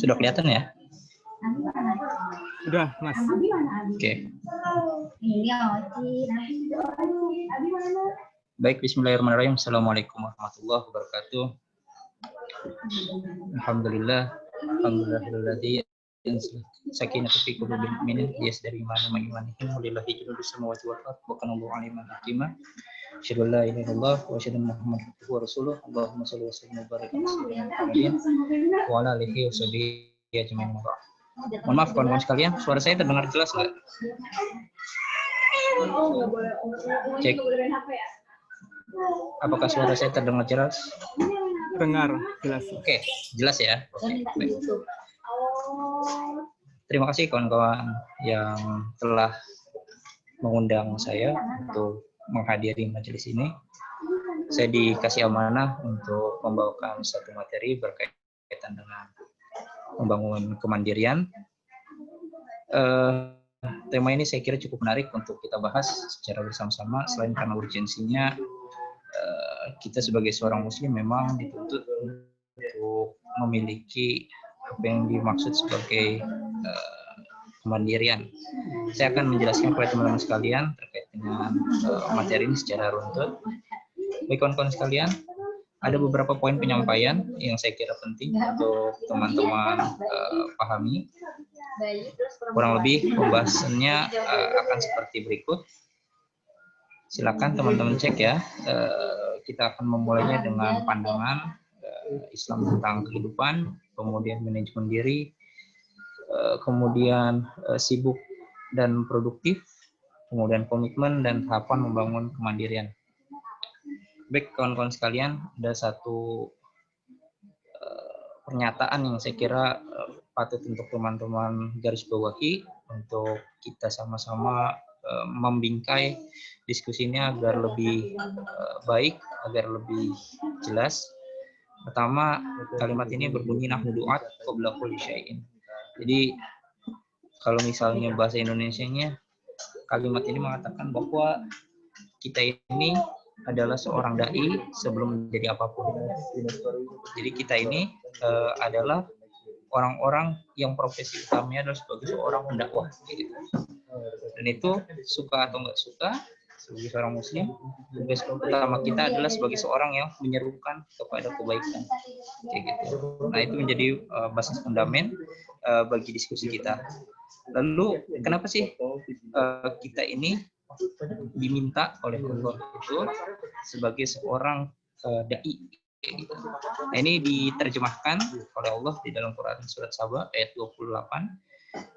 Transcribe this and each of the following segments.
Sudah kelihatan ya? Sudah, Mas. Oke. Baik, bismillahirrahmanirrahim. Assalamualaikum warahmatullahi wabarakatuh. Alhamdulillah. Alhamdulillahilladzi sakinatu fi qulubil mu'minin yasdari mana imanihim lillahi jundus samawati wal ardh wa kana Allahu aliman hakima. Asyhadu an la ilaha illallah wa asyhadu anna Muhammadan abduhu wa rasuluh. Allahumma shalli wa sallim wa barik ala sayyidina Muhammadin wa ala alihi wa sahbihi ajmain. Mohon maaf kawan-kawan sekalian, suara saya terdengar jelas nggak? Cek. Apakah suara saya terdengar jelas? Dengar jelas. Oke, jelas ya. Oke, baik. Terima kasih kawan-kawan yang telah mengundang saya untuk menghadiri majelis ini. Saya dikasih amanah untuk membawakan satu materi berkaitan dengan membangun kemandirian. Tema ini saya kira cukup menarik untuk kita bahas secara bersama-sama. Selain karena urgensinya, kita sebagai seorang muslim memang dituntut untuk memiliki apa yang dimaksud sebagai kemandirian. Saya akan menjelaskan kepada teman-teman sekalian terkait dengan materi ini secara runtut. Baik kawan-kawan sekalian, ada beberapa poin penyampaian yang saya kira penting untuk teman-teman pahami. Kurang lebih pembahasannya akan seperti berikut. Silakan teman-teman cek ya. Kita akan memulainya dengan pandangan Islam tentang kehidupan, kemudian manajemen diri, kemudian sibuk dan produktif, kemudian komitmen dan tahapan membangun kemandirian. Baik kawan-kawan sekalian, ada satu pernyataan yang saya kira patut untuk teman-teman garis bawahi untuk kita sama-sama membingkai diskusinya agar lebih baik, agar lebih jelas. Pertama, kalimat ini berbunyi nahnu du'at qabla kulli syai'in. Jadi kalau misalnya bahasa Indonesianya, kalimat ini mengatakan bahwa kita ini adalah seorang dai sebelum menjadi apapun. Jadi kita ini adalah orang-orang yang profesi utamanya adalah sebagai seorang pendakwah. Gitu. Dan itu suka atau nggak suka, sebagai seorang muslim, tugas utama kita adalah sebagai seorang yang menyerukan kepada kebaikan. Kayak gitu. Nah itu menjadi basis fundament bagi diskusi kita. Lalu kenapa sih kita ini diminta oleh Allah itu sebagai seorang dai? Gitu. Nah, ini diterjemahkan oleh Allah di dalam Quran surat Saba ayat 28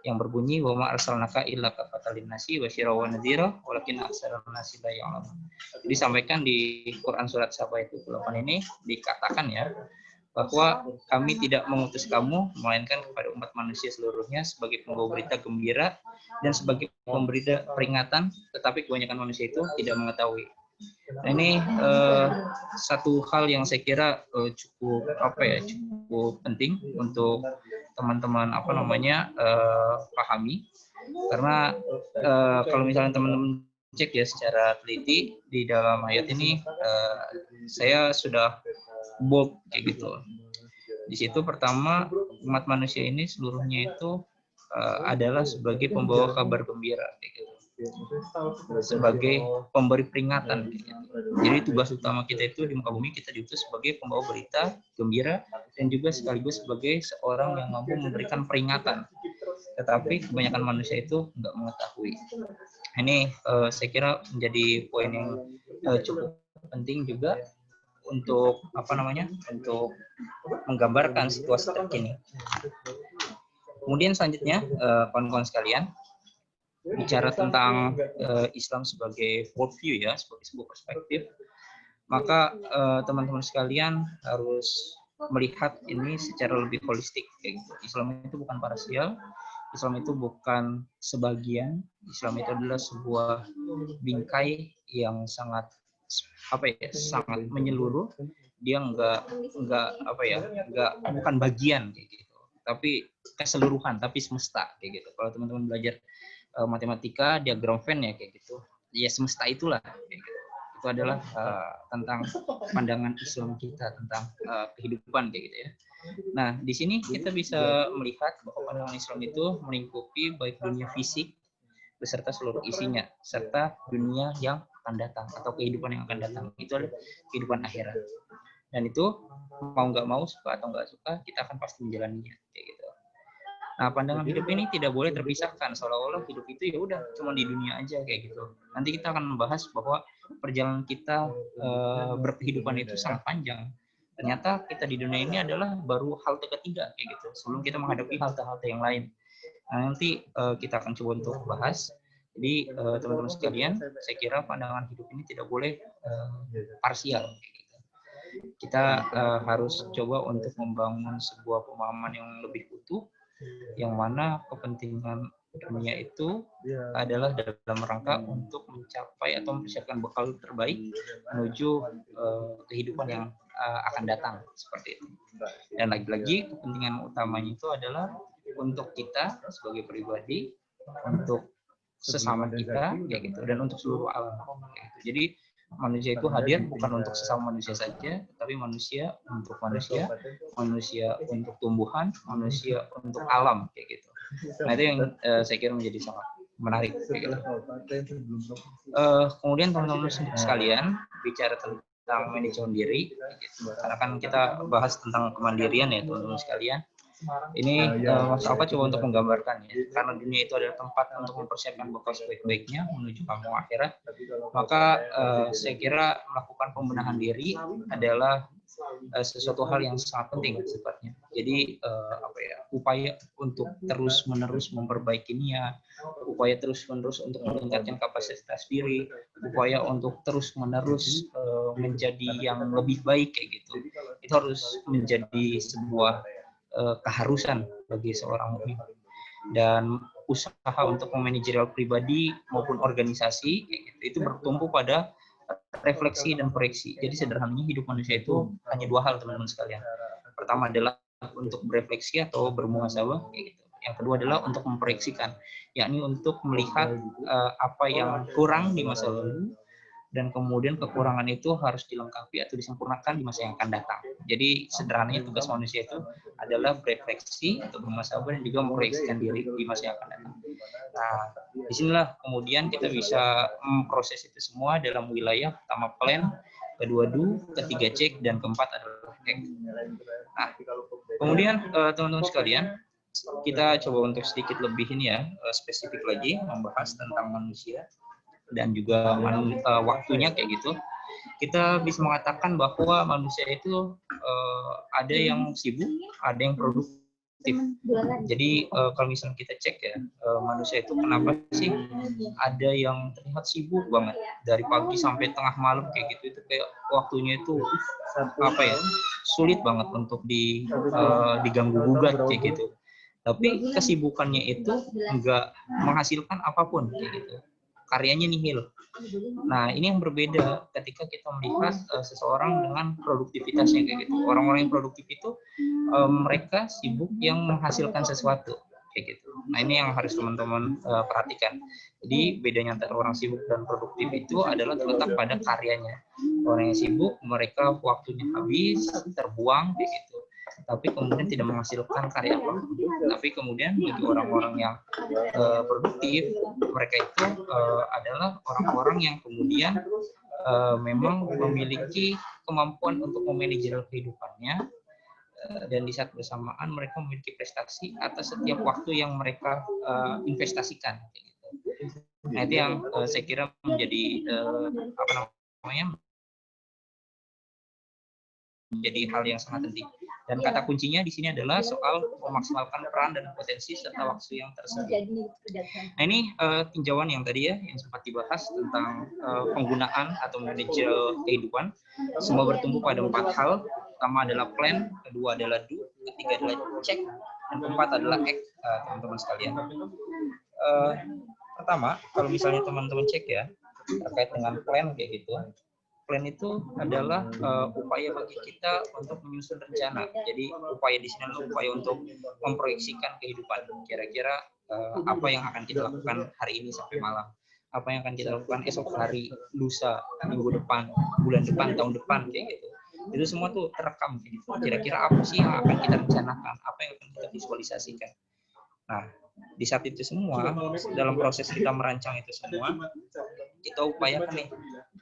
yang berbunyi wa ma arsalnaka illa kafatan linnasi basyira wa nadhira walakin aktsarun nasi la ya'lamun. Disampaikan di Quran surat Saba ayat 28 ini dikatakan ya bahwa kami tidak mengutus kamu melainkan kepada umat manusia seluruhnya sebagai pembawa berita gembira dan sebagai pemberi peringatan, tetapi kebanyakan manusia itu tidak mengetahui. Nah, ini satu hal yang saya kira cukup cukup penting untuk teman-teman pahami, karena kalau misalnya teman-teman cek ya secara teliti di dalam ayat ini saya sudah bold kayak gitu. Di situ pertama umat manusia ini seluruhnya itu adalah sebagai pembawa kabar gembira kayak gitu. Sebagai pemberi peringatan. Jadi tugas utama kita itu di muka bumi kita diutus sebagai pembawa berita gembira dan juga sekaligus sebagai seorang yang mampu memberikan peringatan. Tetapi kebanyakan manusia itu nggak mengetahui. Ini saya kira menjadi poin yang cukup penting juga untuk untuk menggambarkan situasi terkini. Kemudian selanjutnya kawan-kawan sekalian, bicara tentang Islam sebagai worldview ya, sebagai sebuah perspektif, maka teman-teman sekalian harus melihat ini secara lebih holistik. Kayak gitu. Islam itu bukan parsial, Islam itu bukan sebagian, Islam itu adalah sebuah bingkai yang sangat sangat menyeluruh. Dia bukan bagian kayak gitu, tapi keseluruhan, tapi semesta kayak gitu. Kalau teman-teman belajar matematika, diagram Venn ya kayak gitu. Ya semesta itulah kayak gitu. Itu itu adalah tentang pandangan Islam kita tentang kehidupan kayak gitu ya. Nah, di sini kita bisa melihat bahwa pandangan Islam itu melingkupi baik dunia fisik beserta seluruh isinya, serta dunia yang akan datang atau kehidupan yang akan datang. Itu adalah kehidupan akhirat. Dan itu mau nggak mau, suka atau nggak suka, kita akan pasti menjalaninya kayak gitu. Nah, pandangan hidup ini tidak boleh terpisahkan, seolah-olah hidup itu ya udah cuma di dunia aja kayak gitu. Nanti kita akan membahas bahwa perjalanan kita berkehidupan itu sangat panjang. Ternyata kita di dunia ini adalah baru halte ketiga kayak gitu, sebelum kita menghadapi halte-halte yang lain. Nah, nanti kita akan coba untuk bahas. Jadi teman-teman sekalian, saya kira pandangan hidup ini tidak boleh parsial. Kita harus coba untuk membangun sebuah pemahaman yang lebih utuh, yang mana kepentingan dunia itu adalah dalam rangka untuk mencapai atau mempersiapkan bekal terbaik menuju kehidupan yang akan datang seperti itu. Dan lagi-lagi kepentingan utamanya itu adalah untuk kita sebagai pribadi, untuk sesama kita kayak gitu, dan untuk seluruh alam kayak gitu. Jadi manusia itu hadir bukan untuk sesama manusia saja, tapi manusia untuk manusia, manusia untuk tumbuhan, manusia untuk alam kayak gitu. Nah, itu yang saya kira menjadi sangat menarik kayak gitu. Kemudian teman-teman sekalian, bicara tentang manajemen diri gitu. Karena kan kita bahas tentang kemandirian ya teman-teman sekalian. Ini Mas Alfa coba untuk menggambarkan ya, karena dunia itu adalah tempat untuk mempersiapkan bekal sebaik-baiknya menuju kampung akhirat, maka saya kira melakukan pembenahan diri adalah sesuatu hal yang sangat penting sifatnya. Jadi upaya untuk terus-menerus memperbaiki niat, upaya terus-menerus untuk meningkatkan kapasitas diri, upaya untuk terus-menerus menjadi yang lebih baik kayak gitu. Itu harus menjadi sebuah keharusan bagi seorang mukmin. Dan usaha untuk memanajerial pribadi maupun organisasi itu bertumpu pada refleksi dan koreksi. Jadi sederhananya hidup manusia itu hanya dua hal teman-teman sekalian. Pertama adalah untuk berefleksi atau bermuhasabah kayak gitu. Yang kedua adalah untuk memproyeksikan, yakni untuk melihat apa yang kurang di masa lalu, dan kemudian kekurangan itu harus dilengkapi atau disempurnakan di masa yang akan datang. Jadi sederhananya tugas manusia itu adalah berefleksi atau bermuhasabah dan juga memproyeksikan diri di masa yang akan datang. Nah, disinilah kemudian kita bisa memproses itu semua dalam wilayah pertama plan, kedua do, ketiga cek, dan keempat adalah act. Nah, kemudian teman-teman sekalian, kita coba untuk sedikit lebih ini ya, spesifik lagi membahas tentang manusia dan juga waktunya kayak gitu. Kita bisa mengatakan bahwa manusia itu ada yang sibuk, ada yang produktif. Jadi kalau misalnya kita cek ya, manusia itu kenapa sih ada yang terlihat sibuk banget dari pagi sampai tengah malam kayak gitu, itu kayak waktunya itu sulit banget untuk diganggu gugat kayak gitu. Tapi kesibukannya itu enggak menghasilkan apapun kayak gitu. Karyanya nihil. Nah, ini yang berbeda ketika kita melihat seseorang dengan produktivitasnya kayak gitu. Orang-orang yang produktif itu mereka sibuk yang menghasilkan sesuatu kayak gitu. Nah, ini yang harus teman-teman perhatikan. Jadi bedanya antara orang sibuk dan produktif itu adalah terletak pada karyanya. Orang yang sibuk mereka waktunya habis, terbuang kayak gitu. Tapi kemudian tidak menghasilkan karya apa. Tapi kemudian bagi orang-orang yang produktif, mereka itu adalah orang-orang yang kemudian memang memiliki kemampuan untuk memanage kehidupannya, dan di saat bersamaan mereka memiliki prestasi atas setiap waktu yang mereka investasikan. Nah, itu yang saya kira menjadi menjadi hal yang sangat penting. Dan kata kuncinya di sini adalah soal memaksimalkan peran dan potensi serta waktu yang tersedia. Nah, ini tinjauan yang tadi ya, yang sempat dibahas tentang penggunaan atau manajer kehidupan. Semua bertumbuh pada 4 hal. Pertama adalah plan, kedua adalah do, ketiga adalah check, dan keempat adalah act, teman-teman sekalian. Pertama, kalau misalnya teman-teman cek ya, terkait dengan plan kayak gitu. Plan itu adalah upaya bagi kita untuk menyusun rencana. Jadi upaya di sini adalah upaya untuk memproyeksikan kehidupan. Kira-kira apa yang akan kita lakukan hari ini sampai malam. apa yang akan kita lakukan esok hari, lusa, minggu depan, bulan depan, tahun depan, kayak gitu. Itu semua tuh terekam kayak gitu. Kira-kira apa sih yang akan kita rencanakan, apa yang akan kita visualisasikan. Nah, di saat itu semua, dalam proses kita merancang itu semua, kita upayakan nih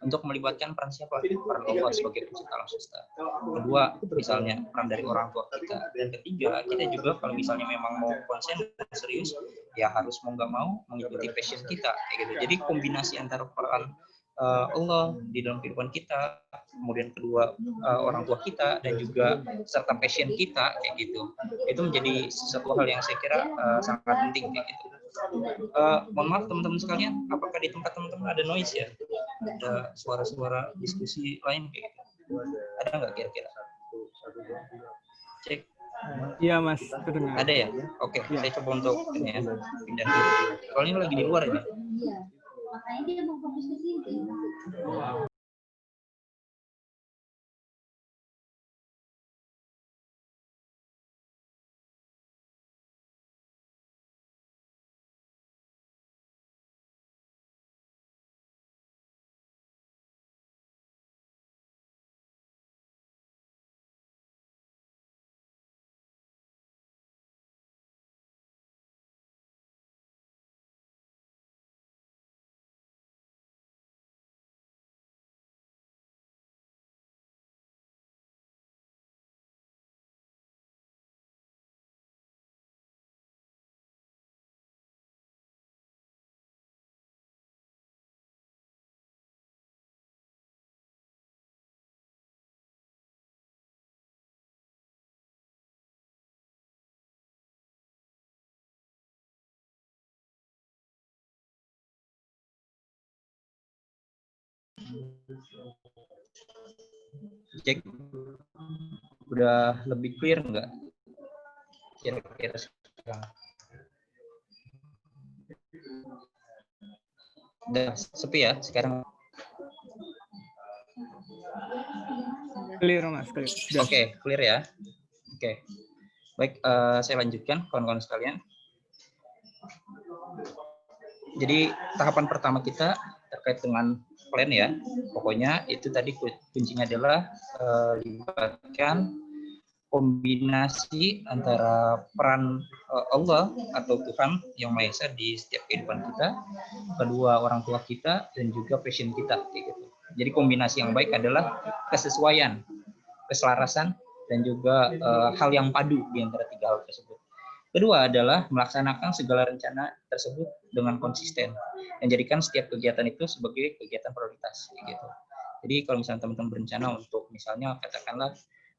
untuk melibatkan peran siapa? Peran Allah sebagai pencipta alam semesta. Kedua, misalnya peran dari orang tua kita. Dan ketiga, kita juga kalau misalnya memang mau konsen dan serius, ya harus mau nggak mau mengikuti passion kita. Kayak gitu. Jadi kombinasi antara peran Allah di dalam kehidupan kita, kemudian kedua orang tua kita, dan juga serta passion kita, kayak gitu. Itu menjadi sesuatu hal yang saya kira sangat penting, kayak gitu. Mohon maaf teman-teman sekalian, apakah di tempat teman-teman ada noise ya? Ada suara-suara diskusi lain kayak gitu? Ada nggak kira-kira? Cek. Iya Mas, terdengar. Ada ya? Oke, Ya. saya coba untuk ini ya, pindah dulu. Soalnya lagi di luar ini. Makanya dia mau fokus ke sini. Cek. Udah lebih clear nggak? Kira-kira sekarang. Udah sepi ya sekarang. Clear Mas, clear. Oke, clear ya. Oke. Baik, saya lanjutkan kawan-kawan sekalian. Jadi tahapan pertama kita terkait dengan plan ya. Pokoknya itu tadi kuncinya adalah libatkan kombinasi antara peran Allah atau Tuhan yang Maha Esa di setiap kehidupan kita, kedua orang tua kita, dan juga passion kita. Gitu. Jadi kombinasi yang baik adalah kesesuaian, keselarasan, dan juga hal yang padu di antara tiga hal tersebut. Kedua adalah melaksanakan segala rencana tersebut dengan konsisten dan jadikan setiap kegiatan itu sebagai kegiatan prioritas. Gitu. Jadi kalau misalnya teman-teman berencana untuk misalnya katakanlah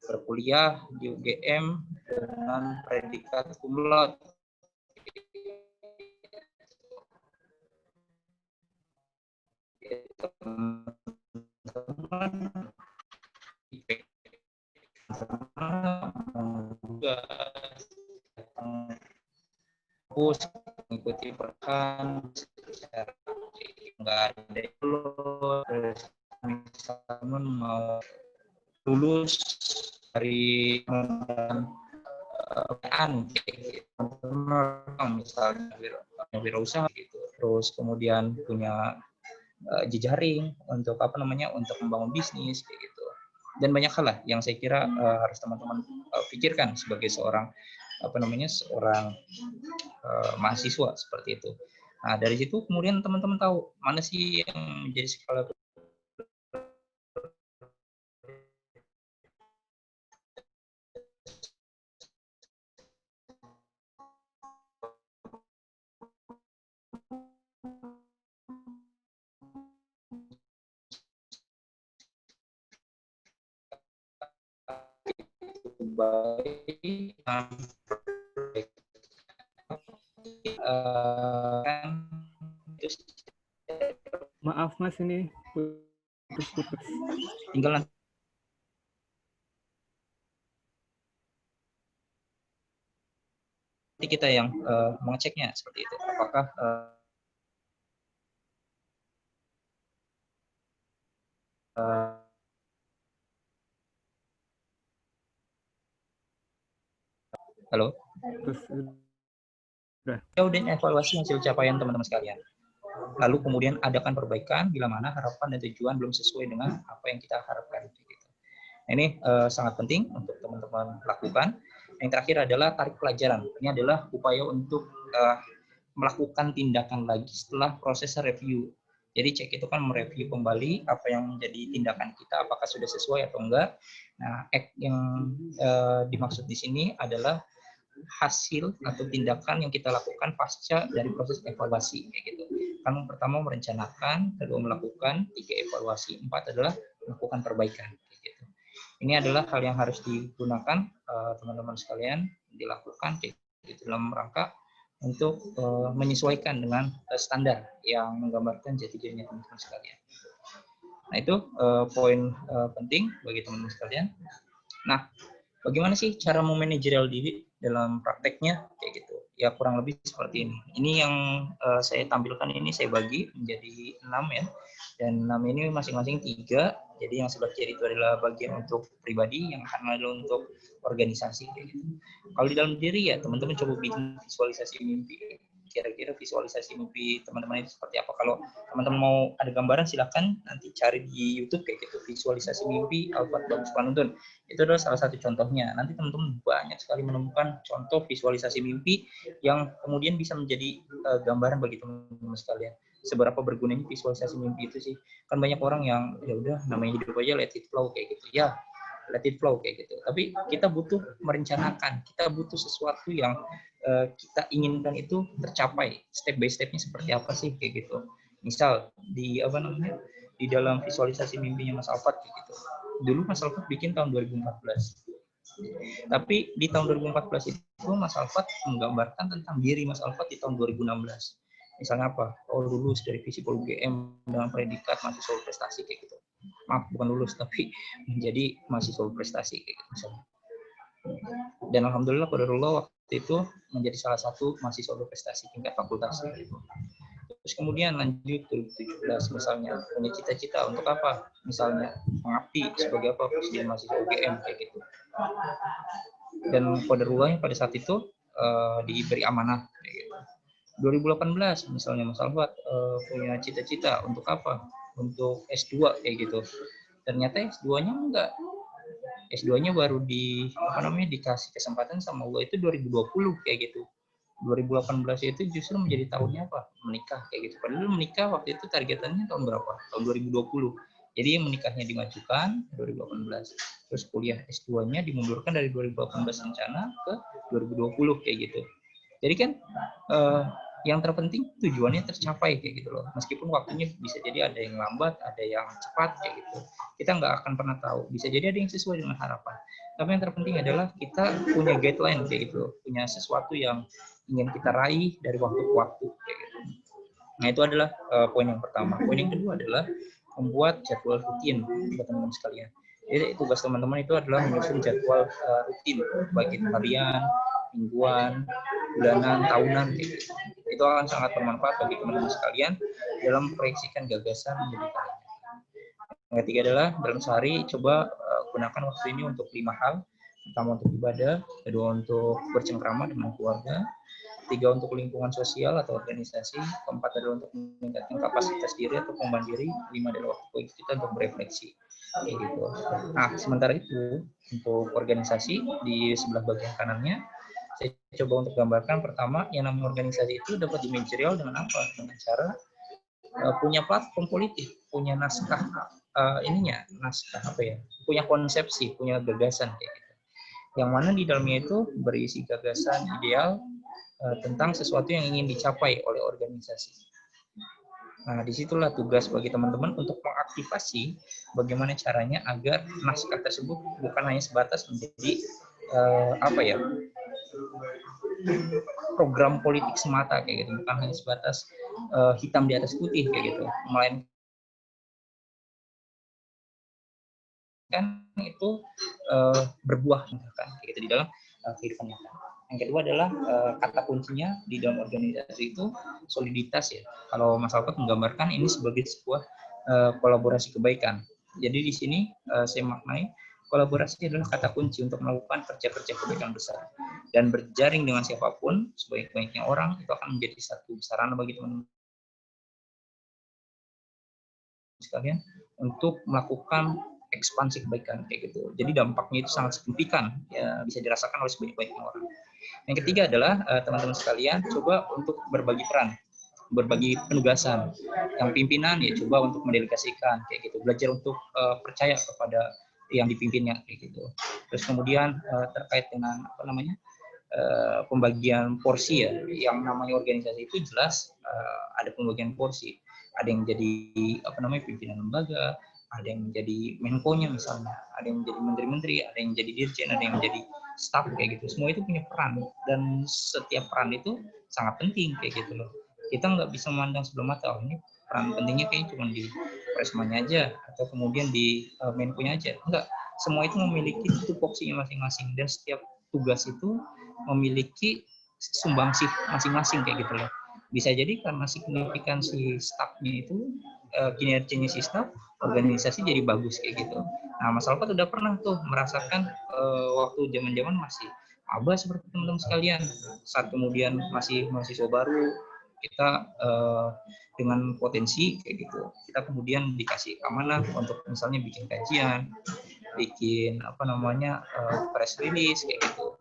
berkuliah di UGM dengan predikat cum laude, fokus mengikuti perkan secara nggak ada terus misalnya mau lulus dari misalnya wirausaha gitu, terus kemudian punya jejaring untuk apa namanya untuk membangun bisnis kayak gitu, dan banyak hal lah yang saya kira harus teman-teman pikirkan sebagai seorang apa namanya seorang mahasiswa seperti itu. Nah dari situ kemudian teman-teman tahu mana sih yang menjadi skala baik Maaf Mas, ini putus-putus. tinggal nanti kita yang mengeceknya seperti itu apakah halo Terus ya udah evaluasi hasil capaian teman-teman sekalian. lalu kemudian adakan perbaikan bila mana harapan dan tujuan belum sesuai dengan apa yang kita harapkan. Gitu. Ini sangat penting untuk teman-teman lakukan. Yang terakhir adalah tarik pelajaran. Ini adalah upaya untuk melakukan tindakan lagi setelah proses review. Jadi cek itu kan mereview kembali apa yang menjadi tindakan kita, apakah sudah sesuai atau enggak. Nah, act yang dimaksud di sini adalah hasil atau tindakan yang kita lakukan pasca dari proses evaluasi. Kayak gitu. Kan pertama merencanakan, kedua melakukan, tiga evaluasi, empat adalah melakukan perbaikan. Kayak gitu. Ini adalah hal yang harus digunakan teman-teman sekalian, dilakukan kayak gitu, dalam rangka untuk menyesuaikan dengan standar yang menggambarkan jati dirinya teman-teman sekalian. Nah, itu poin penting bagi teman-teman sekalian. Nah, bagaimana sih cara memanajerial diri dalam prakteknya? Kayak gitu. Ya, kurang lebih seperti ini. Ini yang saya tampilkan ini saya bagi menjadi 6 ya. Dan 6 ini masing-masing 3. Jadi yang sebelah kiri itu adalah bagian untuk pribadi, yang kanan adalah untuk organisasi. Kayak gitu. Kalau di dalam diri ya teman-teman coba bikin visualisasi mimpi. Kira-kira visualisasi mimpi teman-teman itu seperti apa? Kalau teman-teman mau ada gambaran silakan nanti cari di YouTube kayak gitu, visualisasi mimpi Alfat Bagus Panuntun. Itu adalah salah satu contohnya. Nanti teman-teman banyak sekali menemukan contoh visualisasi mimpi yang kemudian bisa menjadi gambaran bagi teman-teman sekalian. Seberapa bergunanya visualisasi mimpi itu sih? Kan banyak orang yang ya udah namanya hidup aja let it flow kayak gitu. Ya, let it flow kayak gitu. Tapi kita butuh merencanakan, kita butuh sesuatu yang kita inginkan itu tercapai. Step by stepnya seperti apa sih kayak gitu. Misal di di dalam visualisasi mimpinya Mas Alfat kayak gitu. Dulu Mas Alfat bikin tahun 2014. Tapi di tahun 2014 itu Mas Alfat menggambarkan tentang diri Mas Alfat di tahun 2016. Misalnya apa? Oh, lulus dari Visipol UGM dengan predikat mahasiswa prestasi kayak gitu. Maaf, bukan lulus tapi menjadi mahasiswa prestasi kayak gitu misalnya. Dan alhamdulillah qadarullah waktu itu menjadi salah satu mahasiswa berprestasi tingkat fakultas gitu. Terus kemudian lanjut 2017 misalnya punya cita-cita untuk apa? Misalnya mengabdi sebagai apa? Presiden mahasiswa UGM kayak gitu. Dan qadarullah pada saat itu diberi amanah kayak gitu. 2018 misalnya Mas Alfat punya cita-cita untuk apa? Untuk S2 kayak gitu. Ternyata S2-nya enggak. S2-nya baru dikasih kesempatan sama Allah itu 2020 kayak gitu. 2018 itu justru menjadi tahunnya apa? Menikah kayak gitu. Padahal menikah waktu itu targetannya tahun berapa? Tahun 2020. Jadi menikahnya dimajukan 2018. Terus kuliah S2-nya dimundurkan dari 2018 rencana ke 2020 kayak gitu. Jadi kan yang terpenting tujuannya tercapai kayak gitu loh. Meskipun waktunya bisa jadi ada yang lambat, ada yang cepat kayak gitu. Kita nggak akan pernah tahu. Bisa jadi ada yang sesuai dengan harapan. Tapi yang terpenting adalah kita punya guideline kayak gitu, punya sesuatu yang ingin kita raih dari waktu ke waktu kayak gitu. Nah, itu adalah poin yang pertama. Poin yang kedua adalah membuat jadwal rutin buat teman-teman sekalian. Jadi tugas teman-teman itu adalah menyusun jadwal rutin baik itu harian, mingguan, bulanan, tahunan kayak gitu. Itu akan sangat bermanfaat bagi teman-teman sekalian dalam memproyeksikan gagasan menjadi karya. Yang ketiga adalah dalam sehari coba gunakan waktu ini untuk 5 hal. Pertama untuk ibadah, kedua untuk bercengkrama dengan keluarga, tiga untuk lingkungan sosial atau organisasi, keempat adalah untuk meningkatkan kapasitas diri atau mandiri, lima adalah waktu kita untuk berefleksi. Kayak gitu. Nah, sementara itu untuk organisasi di sebelah bagian kanannya, saya coba untuk gambarkan pertama yang namanya organisasi itu dapat dimanajerial dengan apa? Dengan cara punya platform politik, punya naskah naskah apa ya? Punya konsepsi, punya gagasan kayak gitu. Yang mana di dalamnya itu berisi gagasan ideal tentang sesuatu yang ingin dicapai oleh organisasi. Nah, disitulah tugas bagi teman-teman untuk mengaktifasi bagaimana caranya agar naskah tersebut bukan hanya sebatas menjadi program politik semata kayak gitu, bukan hanya sebatas hitam di atas putih kayak gitu, melainkan itu berbuah kan kayak gitu di dalam kehidupan nyata. Yang kedua adalah kata kuncinya di dalam organisasi itu soliditas ya. Kalau Mas Alfat menggambarkan ini sebagai sebuah kolaborasi kebaikan. Jadi di sini saya maknai kolaborasi adalah kata kunci untuk melakukan kerja-kerja kebaikan besar dan berjaring dengan siapapun sebaik-baiknya orang itu akan menjadi satu sarana bagi teman-teman sekalian untuk melakukan ekspansi kebaikan kayak gitu. Jadi dampaknya itu sangat signifikan, ya bisa dirasakan oleh sebanyak-banyaknya orang. Yang ketiga adalah teman-teman sekalian coba untuk berbagi peran, berbagi penugasan. Yang pimpinan ya coba untuk mendelegasikan kayak gitu, belajar untuk percaya kepada yang dipimpinnya kayak gitu. Terus kemudian terkait dengan apa namanya pembagian porsi ya, yang namanya organisasi itu jelas ada pembagian porsi. Ada yang jadi apa namanya pimpinan lembaga, ada yang menjadi menko-nya misalnya, ada yang menjadi menteri-menteri, ada yang menjadi dirjen, ada yang menjadi staf kayak gitu. Semua itu punya peran dan setiap peran itu sangat penting kayak gitu loh. Kita nggak bisa memandang sebelah mata, oh ini peran pentingnya kayaknya cuma di presmanya aja atau kemudian di menko-nya aja. Enggak, semua itu memiliki tupoksinya masing-masing dan setiap tugas itu memiliki sumbangsih masing-masing kayak gitu loh. Bisa jadi karena signifikansi stafnya itu kinerjanya si staf, organisasi jadi bagus kayak gitu. Nah, Mas Alfat udah pernah tuh merasakan waktu zaman-zaman masih maba seperti teman-teman sekalian, saat kemudian masih mahasiswa baru, kita dengan potensi kayak gitu, kita kemudian dikasih amanah untuk misalnya bikin kajian, bikin apa namanya press release kayak gitu,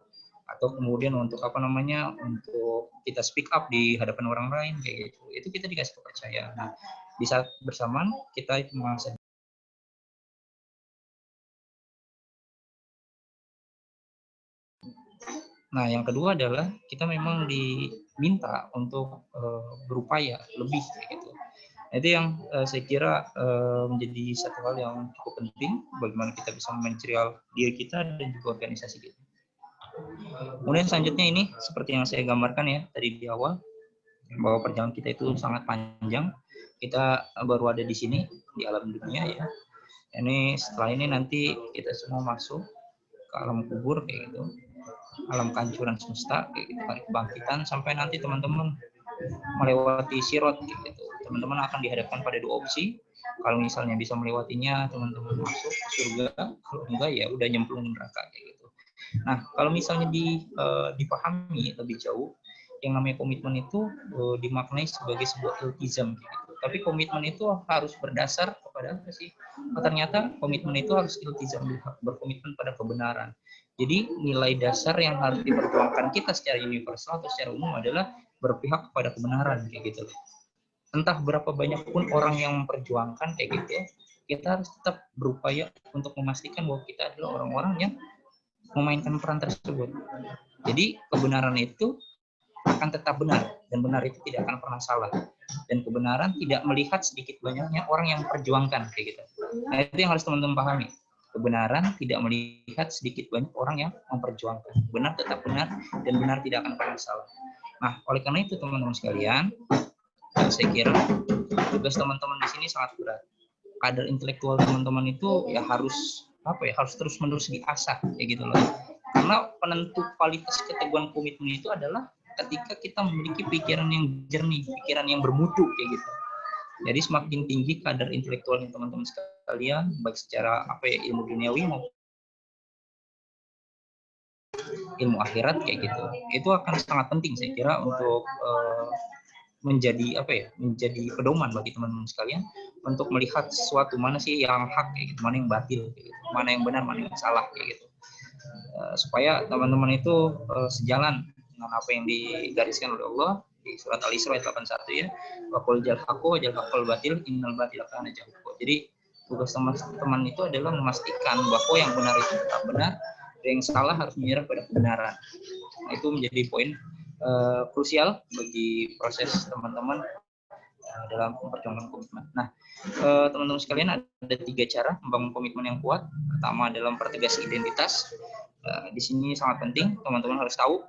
atau kemudian untuk apa namanya untuk kita speak up di hadapan orang lain kayak gitu, itu kita dikasih kepercayaan. Nah, di saat bersamaan kita itu merasa. Nah, yang kedua adalah kita memang diminta untuk berupaya lebih kayak gitu. Itu yang saya kira menjadi satu hal yang cukup penting bagaimana kita bisa memanajerial diri kita dan juga organisasi kita. Kemudian selanjutnya ini seperti yang saya gambarkan ya tadi di awal, bahwa perjalanan kita itu sangat panjang. Kita baru ada di sini di alam dunia ya. Ini setelah ini nanti kita semua masuk ke alam kubur kayak gitu, alam kehancuran semesta kayak gitu, kebangkitan sampai nanti teman-teman melewati sirot kayak gitu. Teman-teman akan dihadapkan pada dua opsi. Kalau misalnya bisa melewatinya, teman-teman masuk ke surga. Kalau enggak ya udah nyemplung neraka kayak gitu. Nah, kalau misalnya dipahami lebih jauh, yang namanya komitmen itu dimaknai sebagai sebuah iltizam gitu. Tapi komitmen itu harus berdasar kepada apa sih? Ternyata komitmen itu harus iltizam, berkomitmen pada kebenaran. Jadi nilai dasar yang harus diperjuangkan kita secara universal atau secara umum adalah berpihak kepada kebenaran kayak gitu. Entah berapa banyak pun orang yang memperjuangkan kayak gitu, kita harus tetap berupaya untuk memastikan bahwa kita adalah orang-orang yang memainkan peran tersebut. Jadi kebenaran itu akan tetap benar dan benar itu tidak akan pernah salah, dan kebenaran tidak melihat sedikit banyaknya orang yang memperjuangkan kayak gitu. Nah, itu yang harus teman-teman pahami. Kebenaran tidak melihat sedikit banyak orang yang memperjuangkan. Benar tetap benar dan benar tidak akan pernah salah. Nah, oleh karena itu teman-teman sekalian, saya kira tugas teman-teman di sini sangat berat. Kadar intelektual teman-teman itu ya harus harus terus-menerus diasah kayak gitu loh. Karena penentu kualitas keteguhan komitmen itu adalah ketika kita memiliki pikiran yang jernih, pikiran yang bermutu kayak gitu. Jadi semakin tinggi kadar intelektual teman-teman sekalian, baik secara ilmu duniawi maupun ilmu akhirat kayak gitu, itu akan sangat penting saya kira untuk menjadi menjadi pedoman bagi teman-teman sekalian untuk melihat sesuatu mana sih yang hak kayak gitu, mana yang batil kayak gitu, mana yang benar, mana yang salah kayak gitu, supaya teman-teman itu sejalan dengan apa yang digariskan oleh Allah di surat Al-Isra ayat 81 ya, waqul jal haqqo jal haqqal batil innal batila kana zahuqa. Jadi tugas teman-teman itu adalah memastikan bahwa yang benar itu tetap benar dan yang salah harus menyerah pada kebenaran. Nah, itu menjadi poin krusial bagi proses teman-teman dalam memperjuangkan komitmen. Nah, teman-teman sekalian, ada 3 cara membangun komitmen yang kuat. Pertama adalah mempertegas identitas. Di sini sangat penting teman-teman harus tahu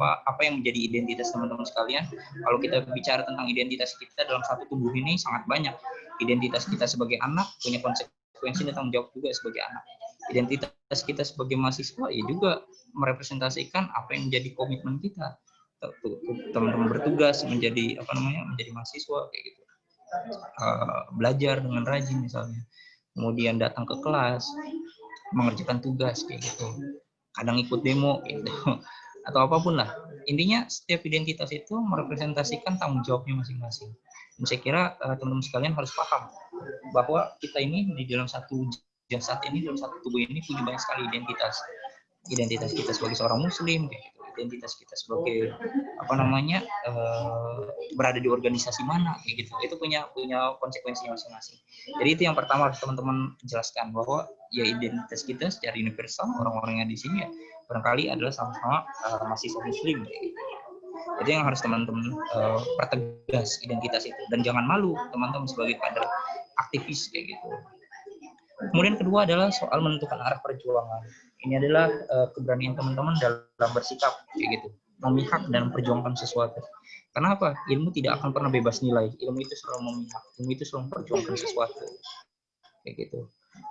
apa yang menjadi identitas teman-teman sekalian. Kalau kita bicara tentang identitas kita dalam satu tubuh ini sangat banyak. Identitas kita sebagai anak punya konsekuensi dan tanggung jawab juga sebagai anak. Identitas kita sebagai mahasiswa ya juga merepresentasikan apa yang menjadi komitmen kita. Teman-teman bertugas menjadi menjadi mahasiswa kayak gitu. Belajar dengan rajin misalnya. Kemudian datang ke kelas, mengerjakan tugas kayak gitu. Kadang ikut demo gitu, atau apapun lah. Intinya setiap identitas itu merepresentasikan tanggung jawabnya masing-masing. Dan saya kira teman-teman sekalian harus paham bahwa kita ini di dalam satu jasad ini, dalam satu tubuh ini punya banyak sekali identitas kita sebagai seorang muslim kayak gitu, identitas kita sebagai berada di organisasi mana kayak gitu, itu punya konsekuensi masing-masing. Jadi itu yang pertama harus teman-teman jelaskan, bahwa ya identitas kita secara universal, orang-orang yang di sini ya barangkali adalah sama-sama mahasiswa muslim kayak gitu. Itu yang harus teman-teman pertegas identitas itu, dan jangan malu teman-teman sebagai kader aktivis kayak gitu. Kemudian kedua adalah soal menentukan arah perjuangan. Ini adalah keberanian teman-teman dalam bersikap kayak gitu, memihak dan memperjuangkan sesuatu. Karena apa? Ilmu tidak akan pernah bebas nilai. Ilmu itu selalu memihak, ilmu itu selalu memperjuangkan sesuatu kayak gitu.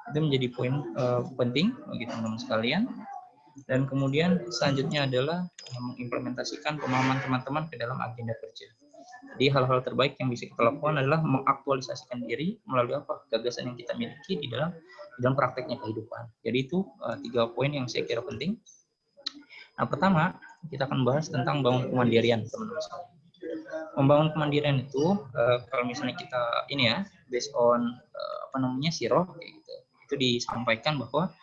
Itu menjadi poin penting bagi teman-teman sekalian. Dan kemudian selanjutnya adalah mengimplementasikan pemahaman teman-teman ke dalam agenda kerja. Jadi hal-hal terbaik yang bisa kita lakukan adalah mengaktualisasikan diri melalui gagasan yang kita miliki di dalam prakteknya kehidupan. Jadi itu 3 poin yang saya kira penting. Nah, pertama kita akan bahas tentang membangun kemandirian, teman-teman sekalian. Membangun kemandirian itu kalau misalnya kita ini ya based on sirah kayak gitu, itu disampaikan bahwa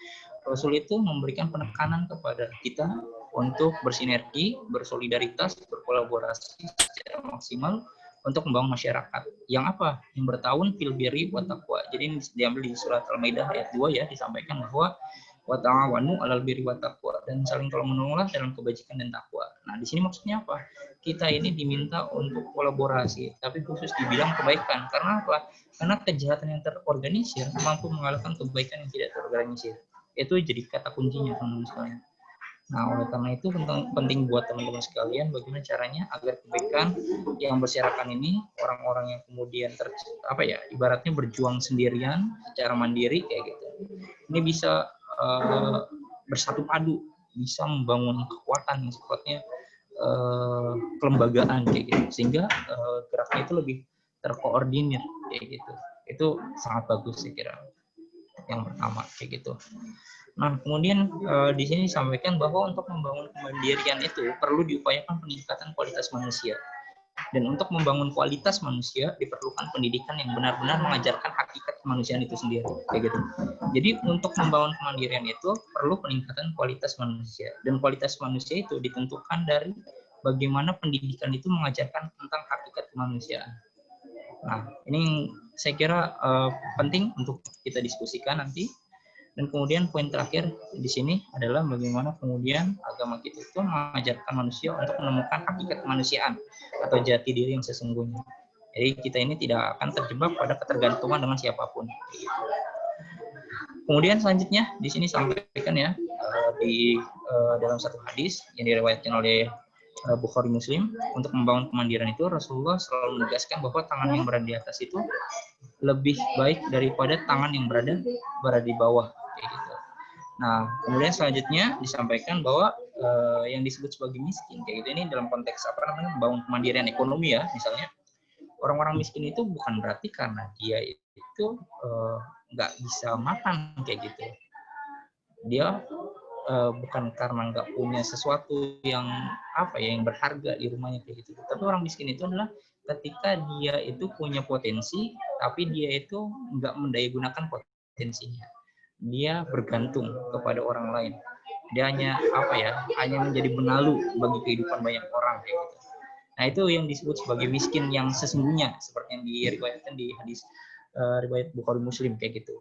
Rasul itu memberikan penekanan kepada kita untuk bersinergi, bersolidaritas, berkolaborasi secara maksimal untuk membangun masyarakat yang yang bertahun fil birri wa taqwa. Jadi ini diambil di surat Al-Maidah ayat 2 ya, disampaikan bahwa wa ta'awanu 'alal birri wa taqwa, dan saling tolong-menolonglah dalam kebajikan dan takwa. Nah, di sini maksudnya apa? Kita ini diminta untuk kolaborasi, tapi khusus di bidang kebaikan. Karena apa? Karena kejahatan yang terorganisir mampu mengalahkan kebaikan yang tidak terorganisir. Itu jadi kata kuncinya, teman-teman sekalian. Nah, oleh karena itu penting buat teman-teman sekalian bagaimana caranya agar kebaikan yang berserakan ini, orang-orang yang kemudian ibaratnya berjuang sendirian secara mandiri kayak gitu, ini bisa bersatu padu, bisa membangun kekuatan yang sifatnya kelembagaan kayak gitu, sehingga geraknya itu lebih terkoordinir kayak gitu. Itu sangat bagus saya kira. Yang pertama kayak gitu. Nah, kemudian di sini disampaikan bahwa untuk membangun kemandirian itu perlu diupayakan peningkatan kualitas manusia. Dan untuk membangun kualitas manusia diperlukan pendidikan yang benar-benar mengajarkan hakikat kemanusiaan itu sendiri, kayak gitu. Jadi untuk membangun kemandirian itu perlu peningkatan kualitas manusia, dan kualitas manusia itu ditentukan dari bagaimana pendidikan itu mengajarkan tentang hakikat kemanusiaan. Nah, ini saya kira penting untuk kita diskusikan nanti. Dan kemudian poin terakhir di sini adalah bagaimana kemudian agama kita itu mengajarkan manusia untuk menemukan hakikat kemanusiaan atau jati diri yang sesungguhnya. Jadi kita ini tidak akan terjebak pada ketergantungan dengan siapapun. Kemudian selanjutnya di sini sampaikan ya di dalam satu hadis yang diriwayatkan oleh Bukhari Muslim, untuk membangun kemandirian itu Rasulullah selalu menegaskan bahwa tangan yang berada di atas itu lebih baik daripada tangan yang berada di bawah kayak gitu. Nah, kemudian selanjutnya disampaikan bahwa yang disebut sebagai miskin kayak gitu ini dalam konteks membangun kemandirian ekonomi ya, misalnya orang-orang miskin itu bukan berarti karena dia itu nggak bisa makan kayak gitu. Dia bukan karena nggak punya sesuatu yang yang berharga di rumahnya kayak gitu. Tapi orang miskin itu adalah ketika dia itu punya potensi, tapi dia itu nggak mendayagunakan potensinya. Dia bergantung kepada orang lain. Dia hanya hanya menjadi benalu bagi kehidupan banyak orang kayak gitu. Nah, itu yang disebut sebagai miskin yang sesungguhnya, seperti yang diriwayatkan di hadis riwayat Bukhari Muslim kayak gitu.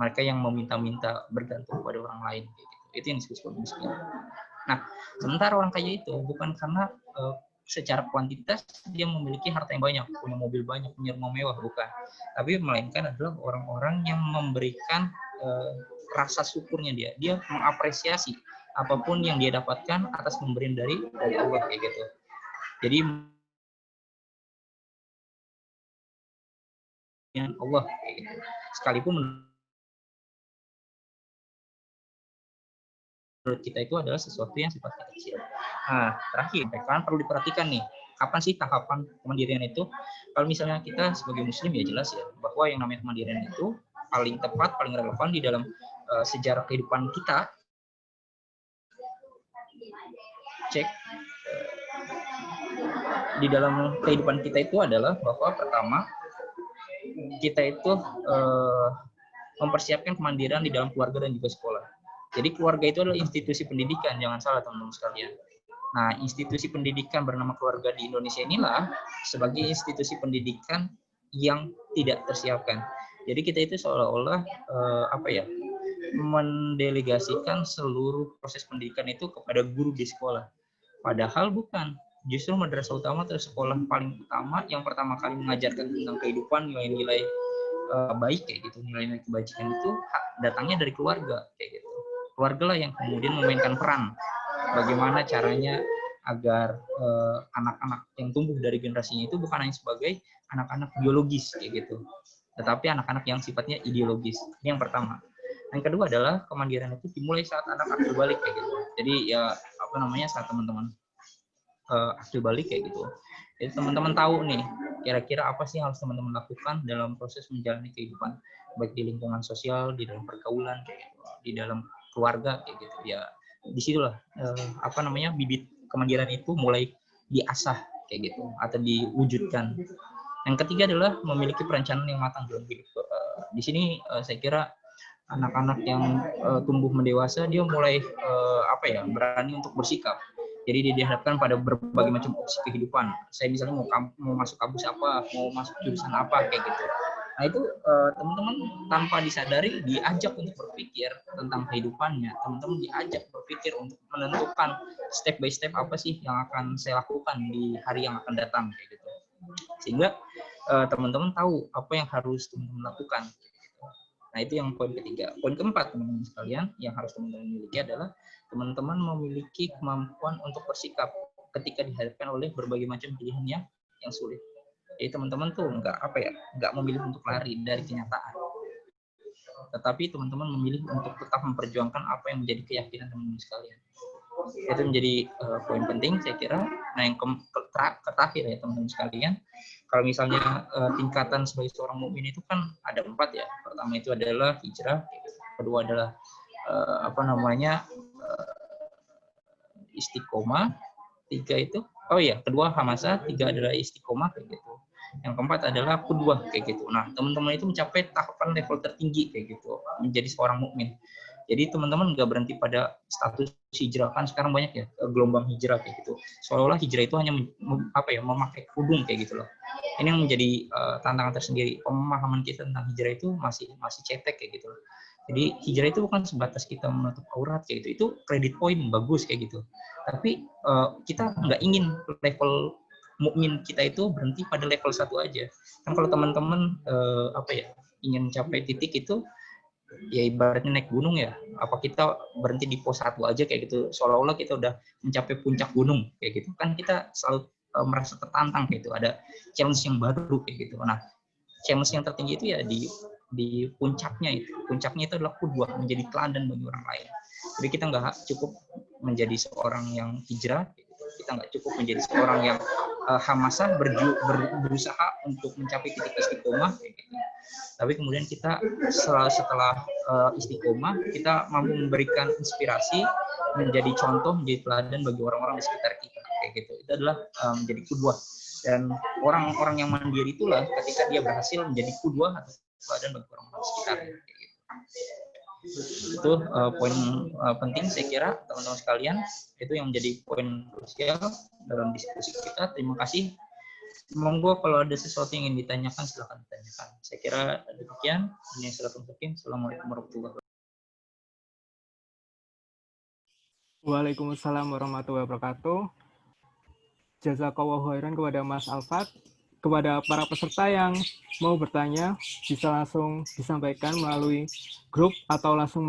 Mereka yang meminta-minta bergantung kepada orang lain kayak gitu. Itu yang disebut sebagai miskin. Nah, sementara orang kaya itu bukan karena secara kuantitas dia memiliki harta yang banyak, punya mobil banyak, punya rumah mewah, bukan. Tapi melainkan adalah orang-orang yang memberikan rasa syukurnya dia. Dia mengapresiasi apapun yang dia dapatkan atas pemberian dari Allah kayak gitu. Jadi yang Allah kayak gitu. Sekalipun menurut kita itu adalah sesuatu yang sifatnya kecil. Nah, terakhir, kalian perlu diperhatikan nih, kapan sih tahapan kemandirian itu? Kalau misalnya kita sebagai muslim ya jelas ya, bahwa yang namanya kemandirian itu paling tepat, paling relevan di dalam sejarah kehidupan kita. Cek di dalam kehidupan kita itu adalah bahwa pertama kita itu mempersiapkan kemandirian di dalam keluarga dan juga sekolah. Jadi keluarga itu adalah institusi pendidikan, jangan salah teman-teman sekalian. Nah, institusi pendidikan bernama keluarga di Indonesia inilah sebagai institusi pendidikan yang tidak tersiapkan. Jadi kita itu seolah-olah mendelegasikan seluruh proses pendidikan itu kepada guru di sekolah. Padahal bukan. Justru madrasah utama atau sekolah paling utama yang pertama kali mengajarkan tentang kehidupan, nilai-nilai baik kayak gitu, nilai-nilai kebajikan itu datangnya dari keluarga kayak gitu. Keluarga lah yang kemudian memainkan peran bagaimana caranya agar anak-anak yang tumbuh dari generasinya itu bukan hanya sebagai anak-anak biologis kayak gitu, tetapi anak-anak yang sifatnya ideologis. Ini yang pertama. Yang kedua adalah kemandirian itu dimulai saat anak akil balik kayak gitu. Jadi ya saat teman-teman akil balik kayak gitu. Jadi teman-teman tahu nih kira-kira apa sih yang harus teman-teman lakukan dalam proses menjalani kehidupan, baik di lingkungan sosial, di dalam pergaulan kayak gitu, di dalam keluarga kayak gitu. Ya disitulah bibit kemandirian itu mulai diasah kayak gitu atau diwujudkan. Yang ketiga adalah memiliki perencanaan yang matang dalam hidup. Di sini saya kira anak-anak yang tumbuh mendewasa dia mulai berani untuk bersikap. Jadi dia dihadapkan pada berbagai macam opsi kehidupan. Saya misalnya mau masuk kampus apa, mau masuk jurusan apa kayak gitu. Nah itu teman-teman tanpa disadari diajak untuk berpikir tentang kehidupannya. Teman-teman diajak berpikir untuk menentukan step by step apa sih yang akan saya lakukan di hari yang akan datang kayak gitu. Sehingga teman-teman tahu apa yang harus teman-teman lakukan. Nah itu yang poin ketiga. Poin keempat teman-teman sekalian yang harus teman-teman miliki adalah teman-teman memiliki kemampuan untuk bersikap ketika dihadapkan oleh berbagai macam pilihan yang sulit. Jadi teman-teman tuh nggak memilih untuk lari dari kenyataan, tetapi teman-teman memilih untuk tetap memperjuangkan apa yang menjadi keyakinan teman-teman sekalian. Itu menjadi poin penting saya kira. Nah yang terakhir ya teman-teman sekalian, kalau misalnya tingkatan sebagai seorang mukmin itu kan ada 4 ya. Pertama itu adalah hijrah, kedua adalah istiqomah, kedua hamasah, 3 adalah istiqomah kayak gitu. Yang keempat adalah qudwah kayak gitu. Nah, teman-teman itu mencapai tahapan level tertinggi kayak gitu, menjadi seorang mukmin. Jadi teman-teman nggak berhenti pada status hijrah, kan sekarang banyak ya gelombang hijrah kayak gitu. Seolah-olah hijrah itu hanya memakai kerudung kayak gitu loh. Ini yang menjadi tantangan tersendiri. Pemahaman kita tentang hijrah itu masih cetek kayak gitu loh. Jadi hijrah itu bukan sebatas kita menutup aurat kayak gitu. Itu kredit point bagus kayak gitu. Tapi kita nggak ingin level mukmin kita itu berhenti pada level 1 aja. Kan kalau teman-teman ingin mencapai titik itu ya ibaratnya naik gunung ya. Apa kita berhenti di pos 1 aja kayak gitu. Seolah-olah kita udah mencapai puncak gunung kayak gitu. Kan kita selalu merasa tertantang kayak gitu. Ada challenge yang baru kayak gitu. Nah, challenge yang tertinggi itu ya di puncaknya itu. Puncaknya itu adalah qudwah, menjadi teladan bagi orang lain. Jadi kita nggak cukup menjadi seorang yang hijrah, kita nggak cukup menjadi seorang yang hamasah berusaha untuk mencapai titik istiqomah, tapi kemudian kita setelah istiqomah kita mampu memberikan inspirasi, menjadi contoh, menjadi teladan bagi orang-orang di sekitar kita kayak gitu. Itu adalah menjadi qudwah. Dan orang-orang yang mandiri itulah ketika dia berhasil menjadi qudwah atau teladan bagi orang-orang sekitar kayak gitu. Itu poin penting saya kira teman-teman sekalian, itu yang menjadi poin krusial dalam diskusi kita. Terima kasih. Monggo kalau ada sesuatu yang ingin ditanyakan silakan ditanyakan. Saya kira demikian. Ini Assalamualaikum warahmatullahi wabarakatuh. Waalaikumsalam warahmatullahi wabarakatuh. Jazakallahu khairan kepada Mas Alfat. Kepada para peserta yang mau bertanya, bisa langsung disampaikan melalui grup atau langsung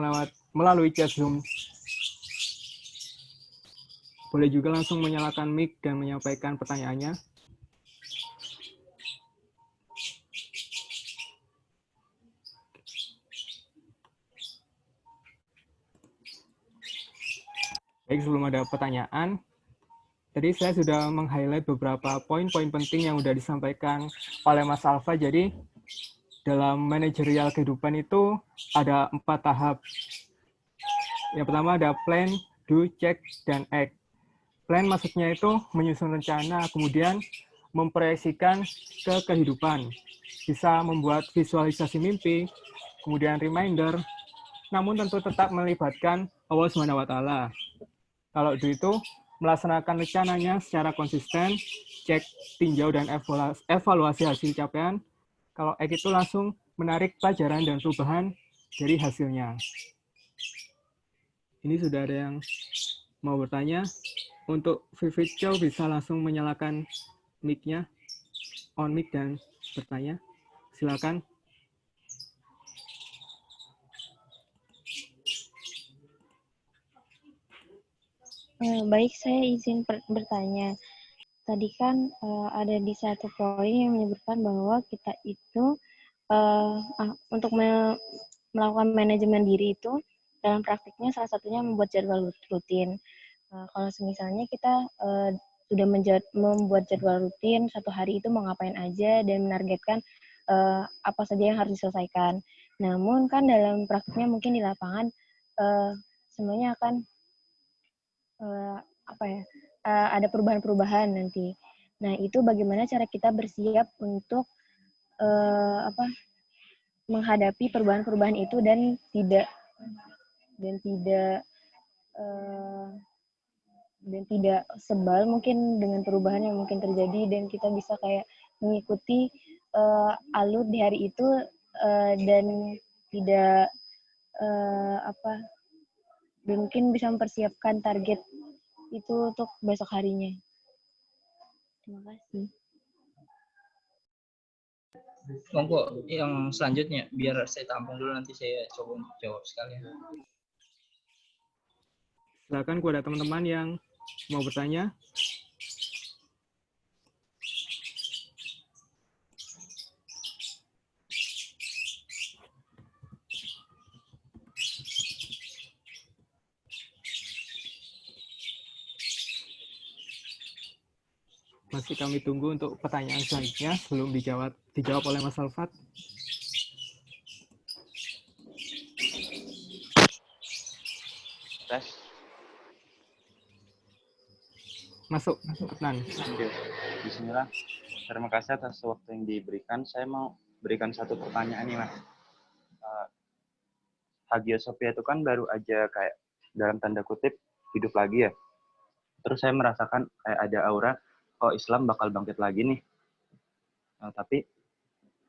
melalui chat Zoom. Boleh juga langsung menyalakan mic dan menyampaikan pertanyaannya. Baik, sebelum ada pertanyaan, tadi saya sudah meng-highlight beberapa poin-poin penting yang sudah disampaikan oleh Mas Alfa. Jadi dalam manajerial kehidupan itu ada 4 tahap. Yang pertama ada plan, do, check, dan act. Plan maksudnya itu menyusun rencana, kemudian memproyeksikan ke kehidupan. bisa membuat visualisasi mimpi, kemudian reminder, namun tentu tetap melibatkan Allah Subhanahu wa Ta'ala. Kalau itu melaksanakan rencananya secara konsisten, cek, tinjau, dan evaluasi hasil capaian. Kalau Ek itu langsung menarik pelajaran dan perubahan dari hasilnya. Ini sudah ada yang mau bertanya. Untuk Vivid Chow bisa langsung menyalakan mic-nya, on mic dan bertanya. Silakan. Baik, saya izin bertanya. Tadi kan ada di satu poin yang menyebutkan bahwa kita itu untuk melakukan manajemen diri itu dalam praktiknya salah satunya membuat jadwal rutin. Kalau misalnya kita sudah membuat jadwal rutin, satu hari itu mau ngapain aja dan menargetkan apa saja yang harus diselesaikan. Namun kan dalam praktiknya mungkin di lapangan semuanya akan ada perubahan-perubahan nanti. Nah, itu bagaimana cara kita bersiap untuk menghadapi perubahan-perubahan itu dan tidak sebal mungkin dengan perubahan yang mungkin terjadi, dan kita bisa kayak mengikuti alur di hari itu dan tidak dan mungkin bisa mempersiapkan target itu untuk besok harinya. Terima kasih. Monggo yang selanjutnya, biar saya tampung dulu, nanti saya coba untuk jawab sekalian. Silakan kepada teman-teman yang mau bertanya. Masih kami tunggu untuk pertanyaan selanjutnya sebelum dijawab oleh Mas Alfat. Tes. Masuk, Adnan. Oke. Bismillah. Terima kasih atas waktu yang diberikan. Saya mau berikan satu pertanyaan nih, Mas. Hagia Sophia itu kan baru aja kayak dalam tanda kutip hidup lagi ya. Terus saya merasakan kayak ada aura, oh Islam bakal bangkit lagi nih. Tapi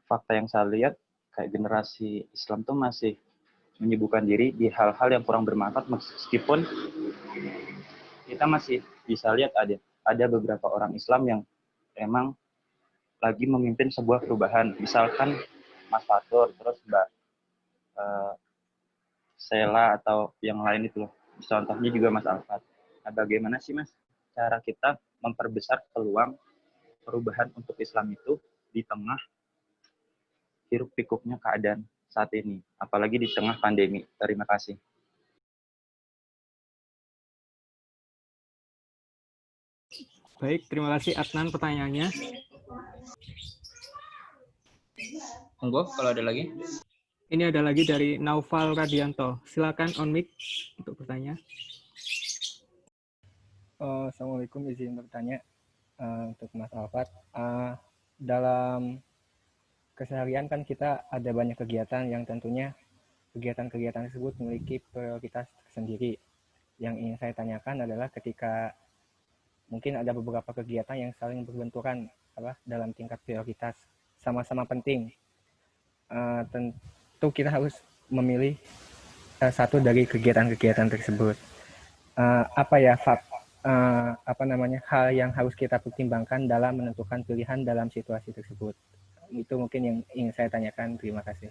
fakta yang saya lihat kayak generasi Islam tuh masih menyibukkan diri di hal-hal yang kurang bermanfaat, meskipun kita masih bisa lihat ada beberapa orang Islam yang emang lagi memimpin sebuah perubahan. Misalkan Mas Fatur, terus Mbak Sela atau yang lain itu loh. Contohnya juga Mas Alfat. Nah, bagaimana sih Mas cara kita memperbesar peluang perubahan untuk Islam itu di tengah hiruk pikuknya keadaan saat ini, apalagi di tengah pandemi. Terima kasih. Baik, terima kasih Adnan pertanyaannya. Monggo kalau ada lagi. Ini ada lagi dari Naufal Radianto. Silakan on mic untuk bertanya. Assalamualaikum, izin bertanya untuk Mas Alfat. Dalam keseharian kan kita ada banyak kegiatan yang tentunya kegiatan-kegiatan tersebut memiliki prioritas sendiri. Yang ingin saya tanyakan adalah ketika mungkin ada beberapa kegiatan yang saling berbenturan dalam tingkat prioritas, sama-sama penting. Tentu kita harus memilih satu dari kegiatan-kegiatan tersebut. Hal yang harus kita pertimbangkan dalam menentukan pilihan dalam situasi tersebut. Itu mungkin yang ingin saya tanyakan. Terima kasih.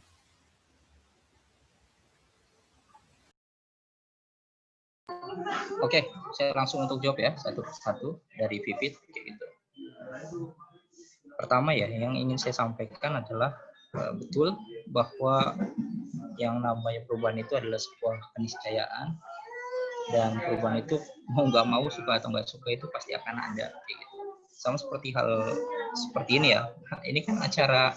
Oke, saya langsung untuk jawab ya, satu persatu dari Vivid. Gitu. Pertama ya, yang ingin saya sampaikan adalah betul bahwa yang namanya perubahan itu adalah sebuah keniscayaan, dan perubahan itu mau nggak mau, suka atau nggak suka, itu pasti akan ada. Gitu. Sama seperti hal seperti ini ya. Ini kan acara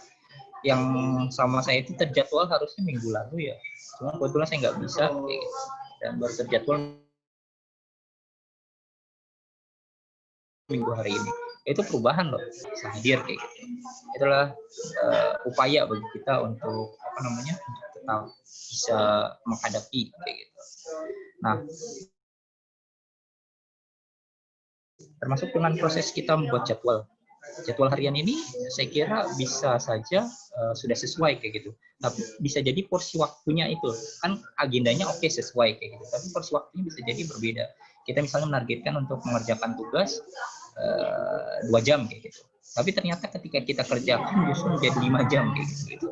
yang sama saya itu terjadwal harusnya minggu lalu ya. Cuma kebetulan saya nggak bisa, gitu. Dan baru terjadwal minggu hari ini. itu perubahan loh, bisa hadir kayak gitu. Itulah upaya bagi kita untuk apa namanya, untuk tetap bisa menghadapi kayak gitu. Nah, termasuk dengan proses kita membuat jadwal harian ini, saya kira bisa saja sudah sesuai kayak gitu. Tapi bisa jadi porsi waktunya itu kan agendanya oke sesuai kayak gitu, tapi porsi waktunya bisa jadi berbeda. Kita misalnya menargetkan untuk mengerjakan tugas 2 jam kayak gitu, tapi ternyata ketika kita kerjakan justru menjadi 5 jam kayak gitu. Itu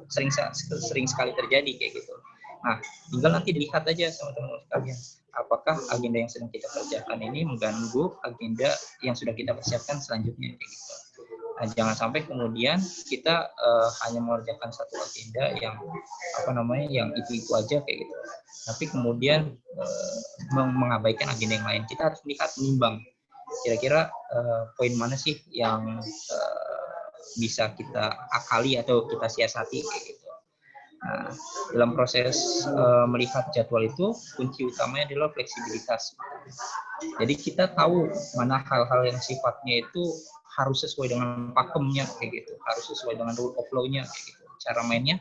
sering sekali terjadi kayak gitu. Nah, tinggal nanti dilihat aja sama teman-teman sekalian, apakah agenda yang sedang kita kerjakan ini mengganggu agenda yang sudah kita persiapkan selanjutnya kayak gitu. Nah, jangan sampai kemudian kita hanya mengerjakan satu agenda yang apa namanya, yang itu aja kayak gitu. Tapi kemudian mengabaikan agenda yang lain. Kita harus melihat, menimbang kira-kira poin mana sih yang bisa kita akali atau kita siasati kayak gitu. Nah, dalam proses melihat jadwal itu, kunci utamanya adalah fleksibilitas. Jadi kita tahu mana hal-hal yang sifatnya itu harus sesuai dengan pakemnya kayak gitu, harus sesuai dengan rule of law-nya kayak gitu. Cara mainnya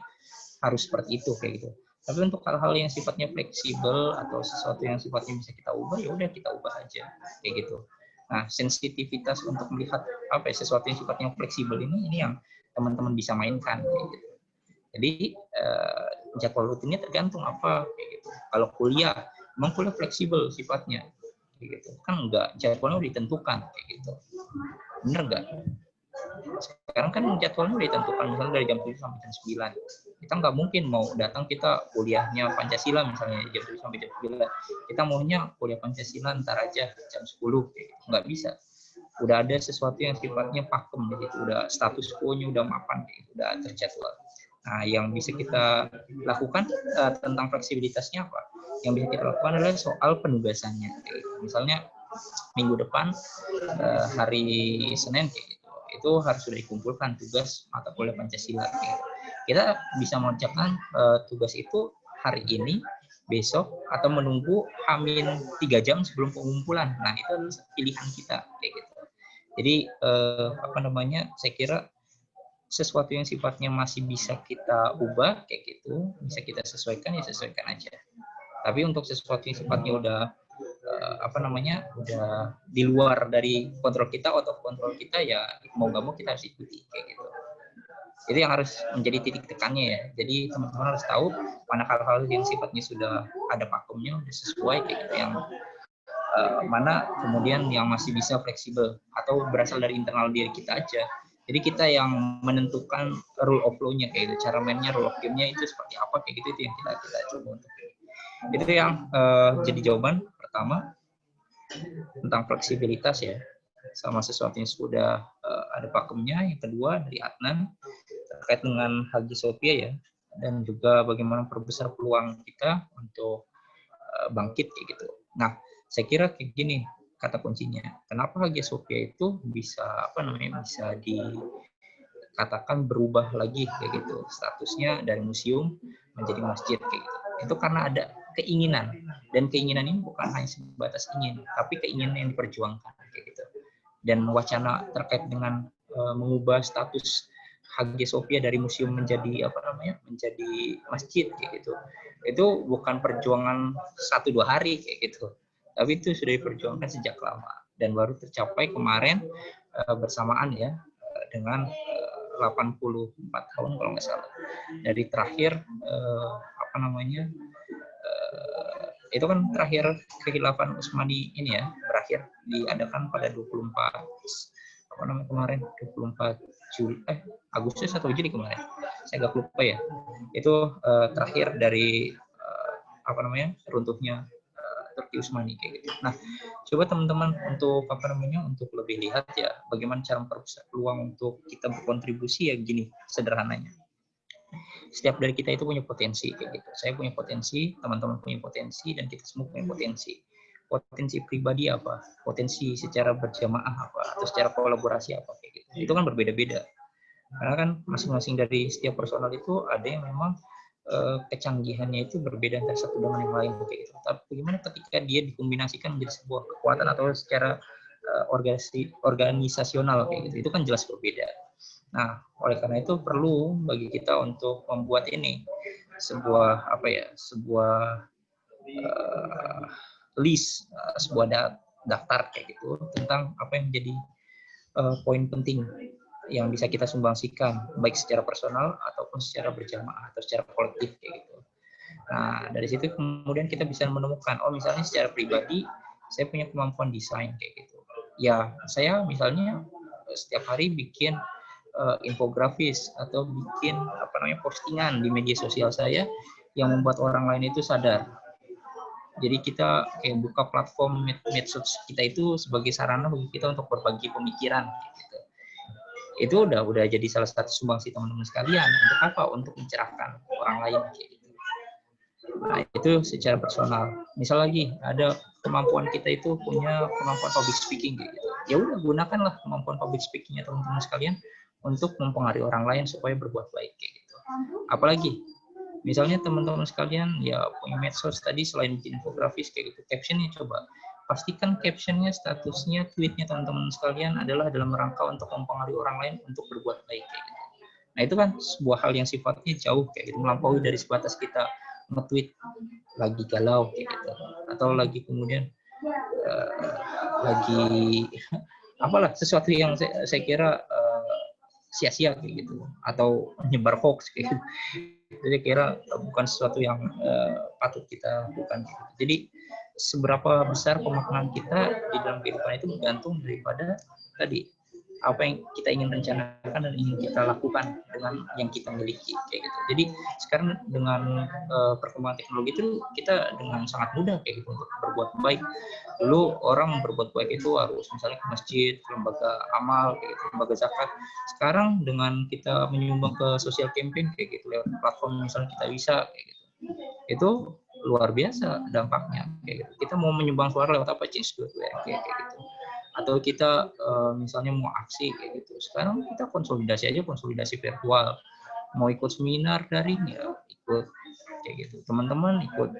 harus seperti itu kayak gitu. Tapi untuk hal-hal yang sifatnya fleksibel atau sesuatu yang sifatnya bisa kita ubah, ya udah kita ubah aja kayak gitu. Nah, sensitivitas untuk melihat apa ya, sesuatu yang sifatnya fleksibel ini yang teman-teman bisa mainkan kayak gitu. Jadi jadwal rutinnya tergantung apa kayak gitu. Kalau kuliah, memang kuliah fleksibel sifatnya, kayak gitu. Kan enggak, jadwalnya udah ditentukan kayak gitu. Bener enggak? Sekarang kan jadwalnya udah ditentukan, misalnya dari jam 7 sampai jam 9. Kita nggak mungkin mau datang kita kuliahnya Pancasila misalnya jam 7 sampai jam 9. Kita maunya kuliah Pancasila ntar aja jam 10 kayak gitu. Nggak bisa. Udah ada sesuatu yang sifatnya pakem gitu, udah status quo-nya udah mapan kayak gitu, udah terjadwal. Nah, yang bisa kita lakukan tentang fleksibilitasnya apa? Yang bisa kita lakukan adalah soal penugasannya. Misalnya minggu depan hari Senin kayak gitu, itu harus sudah dikumpulkan tugas mata kuliah Pancasila. Kayak gitu. Kita bisa mengerjakan tugas itu hari ini, besok, atau menunggu hamin 3 jam sebelum pengumpulan. Nah, itu adalah pilihan kita kayak gitu. Jadi apa namanya? Saya kira sesuatu yang sifatnya masih bisa kita ubah kayak gitu, bisa kita sesuaikan, ya sesuaikan aja. Tapi untuk sesuatu yang sifatnya udah apa namanya, udah di luar dari kontrol kita, out of kontrol kita, ya mau nggak mau kita harus ikuti kayak gitu. Itu yang harus menjadi titik tekannya ya. Jadi teman-teman harus tahu mana hal-hal yang sifatnya sudah ada pakemnya, udah sesuai kayak gitu, yang mana kemudian yang masih bisa fleksibel atau berasal dari internal diri kita aja. Jadi kita yang menentukan rule of law-nya kayak gitu, cara mainnya, rule of game-nya itu seperti apa kayak gitu, itu yang kita coba untuk itu yang jadi jawaban pertama tentang fleksibilitas ya, sama sesuatu yang sudah ada pakemnya. Yang kedua dari Adnan terkait dengan Hagia Sophia ya, dan juga bagaimana perbesar peluang kita untuk bangkit kayak gitu. Nah, saya kira kayak gini kata kuncinya. Kenapa Hagia Sophia itu bisa apa namanya, bisa dikatakan berubah lagi kayak gitu, statusnya dari museum menjadi masjid kayak gitu. Itu karena ada keinginan, dan keinginan ini bukan hanya sebatas ingin, tapi keinginan yang diperjuangkan kayak gitu. Dan wacana terkait dengan mengubah status Hagia Sophia dari museum menjadi apa namanya, menjadi masjid kayak gitu, itu bukan perjuangan 1-2 hari kayak gitu, tapi itu sudah diperjuangkan sejak lama dan baru tercapai kemarin bersamaan ya dengan 84 tahun kalau nggak salah dari terakhir apa namanya, itu kan terakhir kekhilafan Utsmani ini ya, berakhir diadakan pada 24 apa namanya kemarin, 24 Juli Agustus atau Juli kemarin, saya agak lupa ya. Itu terakhir dari apa namanya, runtuhnya Turki Utsmani kayak gitu. Nah, coba teman-teman untuk apa namanya, untuk lebih lihat ya bagaimana cara memperbesar peluang untuk kita berkontribusi ya gini sederhananya. Setiap dari kita itu punya potensi kayak gitu. Saya punya potensi, teman-teman punya potensi, dan kita semua punya potensi. Potensi pribadi apa? Potensi secara berjamaah apa? Atau secara kolaborasi apa kayak gitu. Itu kan berbeda-beda. Karena kan masing-masing dari setiap personal itu ada yang memang kecanggihannya itu berbeda antara satu dengan yang lain kayak gitu. Tapi bagaimana ketika dia dikombinasikan menjadi sebuah kekuatan atau secara organisasional kayak gitu. Itu kan jelas berbeda. Nah, oleh karena itu perlu bagi kita untuk membuat ini sebuah sebuah list, sebuah daftar kayak gitu tentang apa yang menjadi poin penting yang bisa kita sumbangsikan baik secara personal ataupun secara berjamaah atau secara kolektif kayak gitu. Nah, dari situ kemudian kita bisa menemukan, oh misalnya secara pribadi saya punya kemampuan desain kayak gitu. Ya, saya misalnya setiap hari bikin infografis atau bikin postingan di media sosial saya yang membuat orang lain itu sadar. Jadi kita kayak buka platform medsos kita itu sebagai sarana bagi kita untuk berbagi pemikiran gitu. Itu udah jadi salah satu sumbangsi teman-teman sekalian. Untuk apa? Untuk mencerahkan orang lain gitu. Nah, itu secara personal. Misal lagi ada kemampuan kita itu punya kemampuan public speaking gitu. Ya udah gunakanlah kemampuan public speakingnya teman-teman sekalian untuk mempengaruhi orang lain supaya berbuat baik kayak gitu. Apalagi misalnya teman-teman sekalian ya punya medsos tadi, selain bikin infografis kayak gitu, captionnya coba pastikan captionnya, statusnya, tweetnya teman-teman sekalian adalah dalam rangka untuk mempengaruhi orang lain untuk berbuat baik kayak gitu. Nah itu kan sebuah hal yang sifatnya jauh kayak gitu, melampaui dari sebatas kita nge-tweet lagi galau kayak gitu, atau lagi kemudian lagi apalah sesuatu yang saya kira sia-sia kayak gitu, atau menyebar hoax kayak gitu. Jadi kira bukan sesuatu yang patut kita lakukan. Gitu. Jadi seberapa besar pemaknaan kita di dalam kehidupan itu bergantung daripada tadi apa yang kita ingin rencanakan dan ingin kita lakukan dengan yang kita miliki kayak gitu. Jadi sekarang dengan perkembangan teknologi itu kita dengan sangat mudah kayak gitu untuk berbuat baik. Dulu orang berbuat baik itu harus misalnya ke masjid, ke lembaga amal kayak gitu, lembaga zakat. Sekarang dengan kita menyumbang ke social campaign kayak gitu lewat platform misalnya kita bisa kayak gitu. Itu luar biasa dampaknya kayak gitu. Kita mau menyumbang suara lewat apa? Change.org kayak gitu. Atau kita misalnya mau aksi kayak gitu. Sekarang kita konsolidasi virtual. Mau ikut seminar daring ya ikut kayak gitu. Teman-teman ikut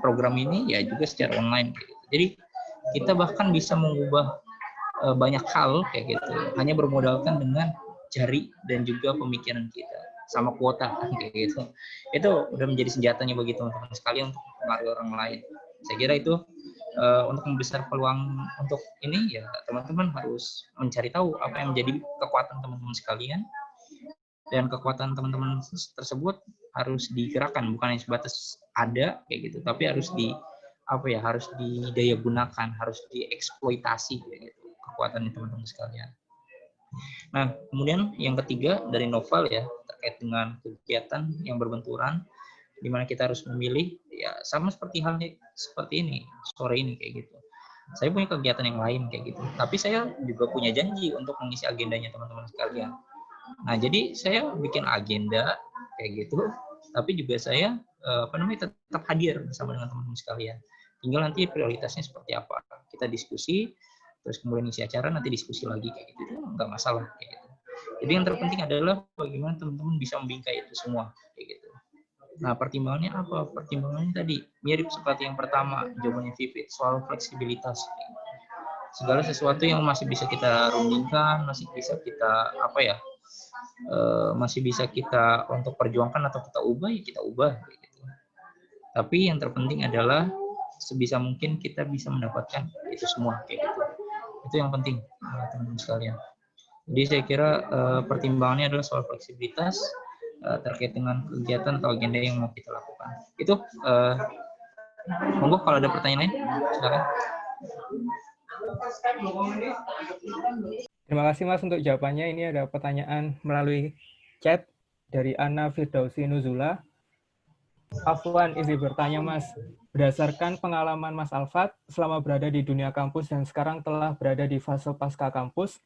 program ini ya juga secara online kayak gitu. Jadi kita bahkan bisa mengubah banyak hal kayak gitu hanya bermodalkan dengan jari dan juga pemikiran kita sama kuota kayak gitu. Itu udah menjadi senjatanya bagi teman-teman sekalian untuk mempengaruhi orang lain. Saya kira itu untuk membesar peluang untuk ini ya teman-teman harus mencari tahu apa yang menjadi kekuatan teman-teman sekalian, dan kekuatan teman-teman tersebut harus digerakkan, bukan hanya sebatas ada kayak gitu, tapi harus harus didaya gunakan, harus dieksploitasi kayak gitu kekuatan teman-teman sekalian. Nah, kemudian yang ketiga dari novel ya terkait dengan kegiatan yang berbenturan di mana kita harus memilih ya sama seperti halnya seperti ini sore ini kayak gitu. Saya punya kegiatan yang lain kayak gitu, tapi saya juga punya janji untuk mengisi agendanya teman-teman sekalian. Nah, jadi saya bikin agenda kayak gitu, tapi juga saya tetap hadir bersama dengan teman-teman sekalian. Tinggal nanti prioritasnya seperti apa. Kita diskusi, terus kemudian isi acara, nanti diskusi lagi kayak gitu. Itu nggak masalah kayak gitu. Jadi yang terpenting adalah bagaimana teman-teman bisa membingkai itu semua kayak gitu. Nah, pertimbangannya apa? Pertimbangannya tadi mirip seperti yang pertama, jawabannya Vivit, soal fleksibilitas. Segala sesuatu yang masih bisa kita rundingkan, masih bisa kita masih bisa kita untuk perjuangkan atau kita ubah ya kita ubah gitu. Tapi yang terpenting adalah sebisa mungkin kita bisa mendapatkan itu semua kayak gitu. Itu yang penting teman-teman sekalian. Jadi saya kira pertimbangannya adalah soal fleksibilitas terkait dengan kegiatan atau agenda yang mau kita lakukan. Itu monggo kalau ada pertanyaan lain silakan. Terima kasih Mas untuk jawabannya. Ini ada pertanyaan melalui chat dari Anna Firdausi Nuzula. Afwan izin bertanya Mas, berdasarkan pengalaman Mas Alfat selama berada di dunia kampus dan sekarang telah berada di fase pasca kampus,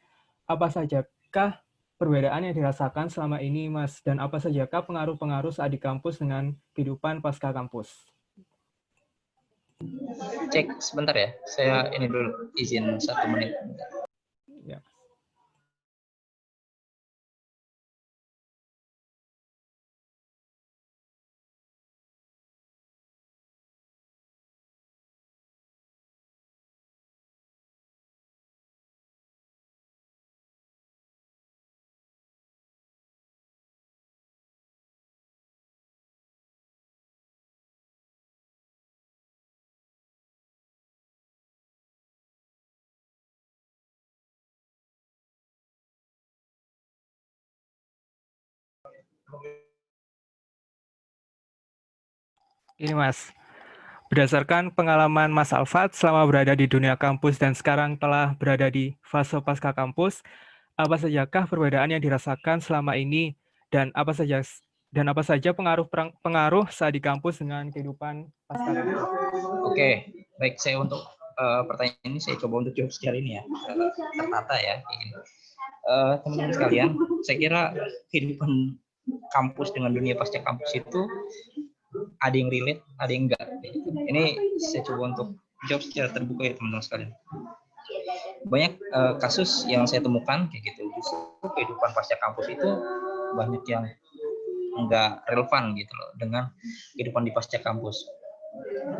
apa sajakah perbedaan yang dirasakan selama ini Mas, dan apa sajakah pengaruh-pengaruh saat di kampus dengan kehidupan pasca kampus? Cek sebentar ya, saya ini dulu izin 1 menit. Ya. Ini Mas, berdasarkan pengalaman Mas Alfat selama berada di dunia kampus dan sekarang telah berada di fase pasca kampus, apa sajakah perbedaan yang dirasakan selama ini dan apa saja pengaruh saat di kampus dengan kehidupan pasca kampus? Oke, baik, saya untuk pertanyaan ini saya coba untuk jawab secara ini ya, tertata ya. Kayak gini. Teman-teman sekalian, saya kira kehidupan kampus dengan dunia pasca kampus itu ada yang relate, ada yang enggak. Ini saya coba untuk jawab secara terbuka ya teman-teman sekalian. Banyak kasus yang saya temukan kayak gitu, justru kehidupan pasca kampus itu banyak yang enggak relevan gitu loh dengan kehidupan di pasca kampus.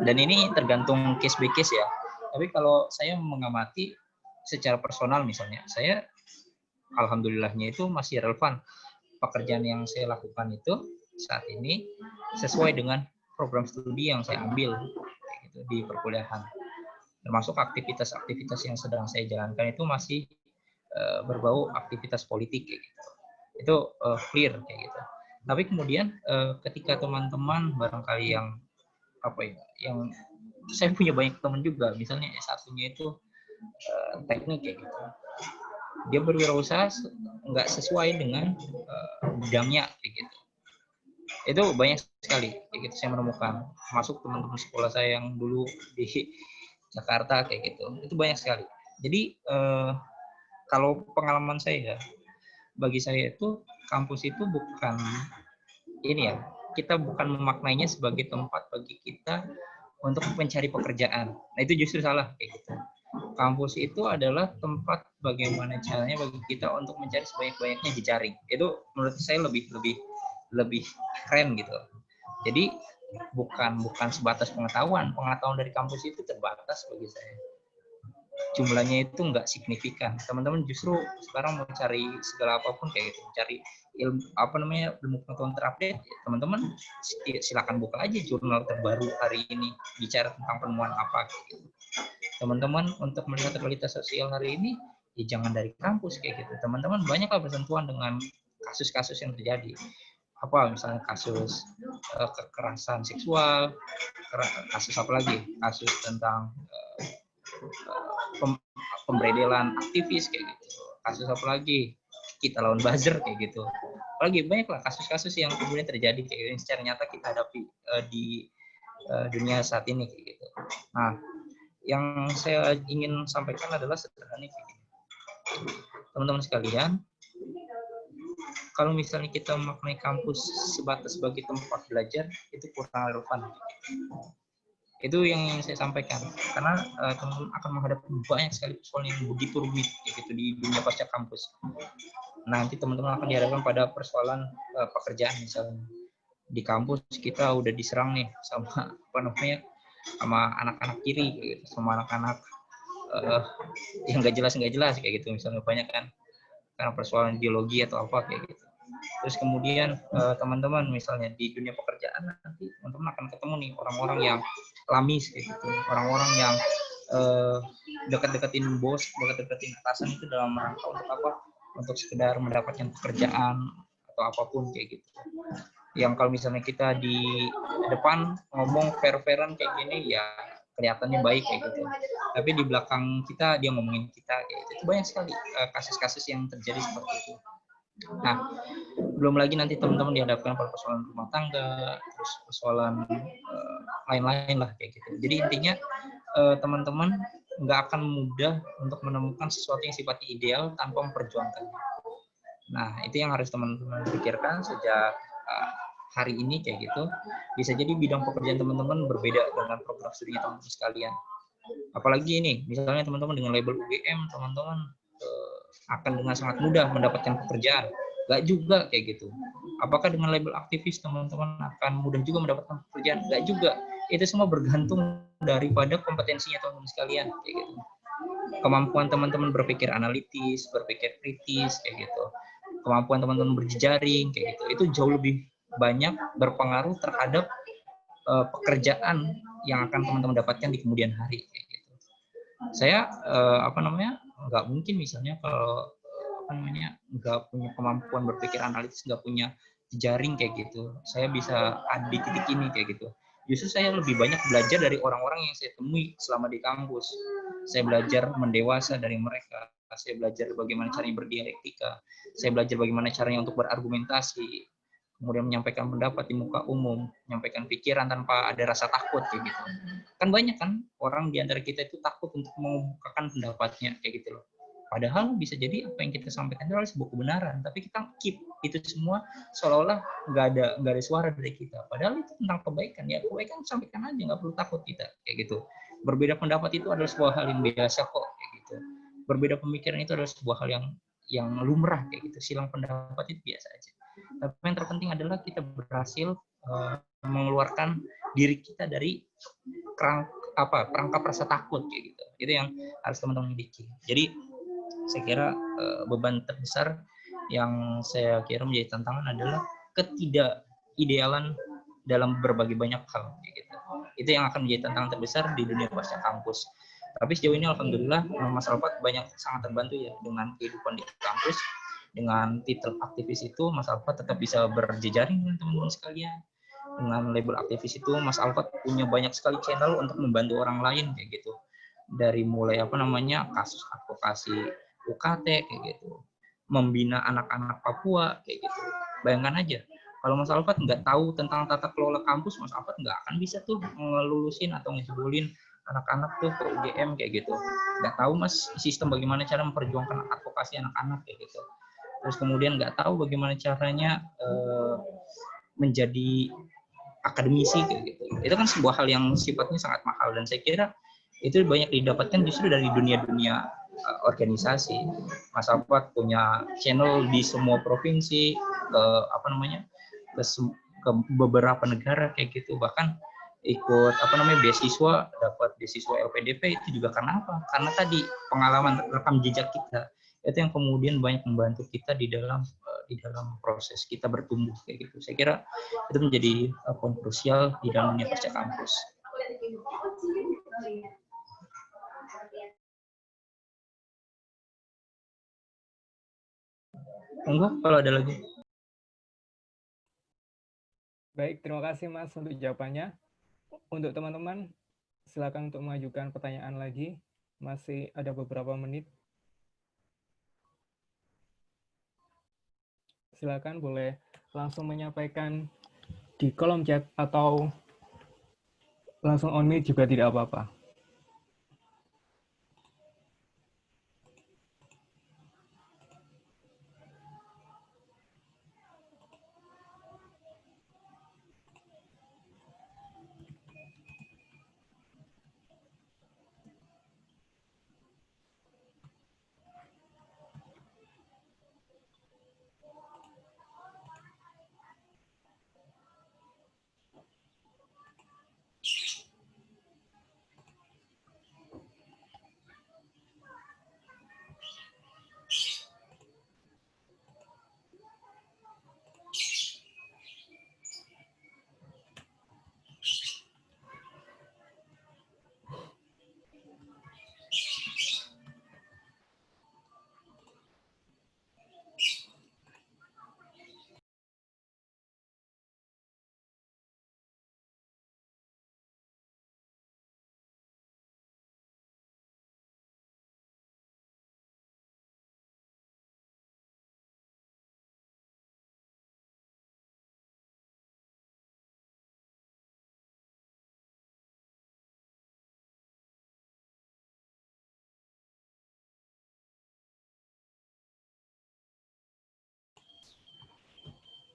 Dan ini tergantung case by case ya. Tapi kalau saya mengamati secara personal misalnya, saya alhamdulillahnya itu masih relevan. Pekerjaan yang saya lakukan itu saat ini sesuai dengan program studi yang saya ambil gitu, di perkuliahan. Termasuk aktivitas-aktivitas yang sedang saya jalankan itu masih berbau aktivitas politik kayak gitu. Itu clear kayak gitu. Tapi kemudian ketika teman-teman barangkali yang yang saya punya banyak teman juga, misalnya S1-nya itu teknik kayak gitu. Dia berwirausaha nggak sesuai dengan bidangnya kayak gitu. Itu banyak sekali kayak gitu saya menemukan, masuk teman-teman sekolah saya yang dulu di Jakarta kayak gitu, itu banyak sekali. Jadi kalau pengalaman saya, bagi saya itu kampus itu bukan ini ya, kita bukan memaknainya sebagai tempat bagi kita untuk mencari pekerjaan. Nah itu justru salah kayak gitu. Kampus itu adalah tempat bagaimana caranya bagi kita untuk mencari sebanyak-banyaknya jejaring. Itu menurut saya lebih keren gitu. Jadi bukan sebatas pengetahuan dari kampus itu terbatas bagi saya. Jumlahnya itu nggak signifikan. Teman-teman justru sekarang mau cari segala apapun kayak gitu, cari ilmu ilmu pengetahuan terupdate. Teman-teman silakan buka aja jurnal terbaru hari ini bicara tentang penemuan apa gitu. Teman-teman untuk melihat realitas sosial hari ini ya jangan dari kampus kayak gitu. Teman-teman banyaklah bersentuhan dengan kasus-kasus yang terjadi. Apa misalnya kasus kekerasan seksual, kasus apa lagi? Kasus tentang pemberedelan aktivis kayak gitu. Kasus apa lagi? Kita lawan buzzer kayak gitu. Apalagi banyaklah kasus-kasus yang kemudian terjadi kayak gitu, yang secara nyata kita hadapi di dunia saat ini kayak gitu. Nah, yang saya ingin sampaikan adalah sederhana kayak gini. Teman-teman sekalian, kalau misalnya kita memaknai kampus sebatas sebagai tempat belajar, itu kurang relevan. Itu yang ingin saya sampaikan. Karena teman-teman akan menghadapi banyak sekali persoalan yang begitu rumit gitu di dunia pasca kampus. Nanti teman-teman akan dihadapkan pada persoalan pekerjaan misalnya. Di kampus kita udah diserang nih sama sama anak-anak kiri gitu, sama anak-anak yang nggak jelas kayak gitu misalnya, banyak kan karena persoalan ideologi atau apa kayak gitu. Terus kemudian teman-teman misalnya di dunia pekerjaan nanti teman-teman akan ketemu nih orang-orang yang lamis kayak gitu, orang-orang yang dekat-dekatin bos, dekat-dekatin atasan itu dalam rangka untuk apa? Untuk sekedar mendapatkan pekerjaan atau apapun kayak gitu. Yang kalau misalnya kita di depan ngomong fair-fairan kayak gini ya kelihatannya baik kayak gitu, tapi di belakang kita dia ngomongin kita kayak gitu. Itu banyak sekali kasus-kasus yang terjadi seperti itu. Nah, belum lagi nanti teman-teman dihadapkan pada persoalan rumah tangga, terus persoalan lain-lain lah kayak gitu. Jadi intinya teman-teman nggak akan mudah untuk menemukan sesuatu yang sifatnya ideal tanpa memperjuangkannya. Nah, itu yang harus teman-teman pikirkan sejak hari ini kayak gitu. Bisa jadi bidang pekerjaan teman-teman berbeda dengan program studinya teman-teman sekalian. Apalagi ini, misalnya teman-teman dengan label UGM, teman-teman akan dengan sangat mudah mendapatkan pekerjaan. Nggak juga kayak gitu. Apakah dengan label aktivis teman-teman akan mudah juga mendapatkan pekerjaan? Nggak juga. Itu semua bergantung daripada kompetensinya teman-teman sekalian kayak gitu. Kemampuan teman-teman berpikir analitis, berpikir kritis kayak gitu. Kemampuan teman-teman berjejaring kayak gitu. Itu jauh lebih banyak berpengaruh terhadap pekerjaan yang akan teman-teman dapatkan di kemudian hari kayak gitu. Saya nggak mungkin misalnya kalau nggak punya kemampuan berpikir analitis, nggak punya jejaring kayak gitu. Saya bisa ada di titik ini kayak gitu. Justru saya lebih banyak belajar dari orang-orang yang saya temui selama di kampus. Saya belajar mendewasa dari mereka. Saya belajar bagaimana caranya berdialektika. Saya belajar bagaimana caranya untuk berargumentasi. Kemudian menyampaikan pendapat di muka umum, menyampaikan pikiran tanpa ada rasa takut kayak gitu. Kan banyak kan orang di antara kita itu takut untuk mengemukakan pendapatnya kayak gitu loh. Padahal bisa jadi apa yang kita sampaikan itu adalah sebuah kebenaran, tapi kita keep itu semua seolah-olah nggak ada suara dari kita. Padahal itu tentang kebaikan, ya kebaikan sampaikan aja, nggak perlu takut kita kayak gitu. Berbeda pendapat itu adalah sebuah hal yang biasa kok kayak gitu. Berbeda pemikiran itu adalah sebuah hal yang lumrah kayak gitu. Silang pendapat itu biasa aja. Tapi yang terpenting adalah kita berhasil mengeluarkan diri kita dari perangkap rasa takut kayak gitu. Itu yang harus teman-teman miliki. Jadi saya kira beban terbesar yang saya kira menjadi tantangan adalah ketidakidealan dalam berbagai banyak hal gitu. Itu yang akan menjadi tantangan terbesar di dunia pasca kampus. Tapi sejauh ini alhamdulillah Mas Alfat banyak sangat terbantu ya dengan kehidupan di kampus. Dengan titel aktivis itu Mas Alfat tetap bisa berjejaring dengan teman-teman sekalian. Dengan label aktivis itu Mas Alfat punya banyak sekali channel untuk membantu orang lain kayak gitu. Dari mulai kasus advokasi UKT kayak gitu, membina anak-anak Papua kayak gitu. Bayangkan aja, kalau Mas Alfat nggak tahu tentang tata kelola kampus, Mas Alfat nggak akan bisa tuh ngelulusin atau ngejebulin anak-anak tuh ke UGM kayak gitu. Nggak tahu Mas sistem bagaimana cara memperjuangkan advokasi anak-anak kayak gitu. Terus kemudian nggak tahu bagaimana caranya menjadi akademisi kayak gitu. Itu kan sebuah hal yang sifatnya sangat mahal dan saya kira itu banyak didapatkan justru dari dunia-dunia organisasi. Mas Alfat punya channel di semua provinsi, ke beberapa negara kayak gitu, bahkan ikut beasiswa, dapat beasiswa LPDP itu juga karena apa? Karena tadi pengalaman rekam jejak kita itu yang kemudian banyak membantu kita di dalam proses kita bertumbuh kayak gitu. Saya kira itu menjadi poin krusial di dalam dunia pasca kampus. Enggak, kalau ada lagi. Baik, terima kasih Mas untuk jawabannya. Untuk teman-teman, silakan untuk mengajukan pertanyaan lagi. Masih ada beberapa menit. Silakan boleh langsung menyampaikan di kolom chat atau langsung on mic juga tidak apa-apa.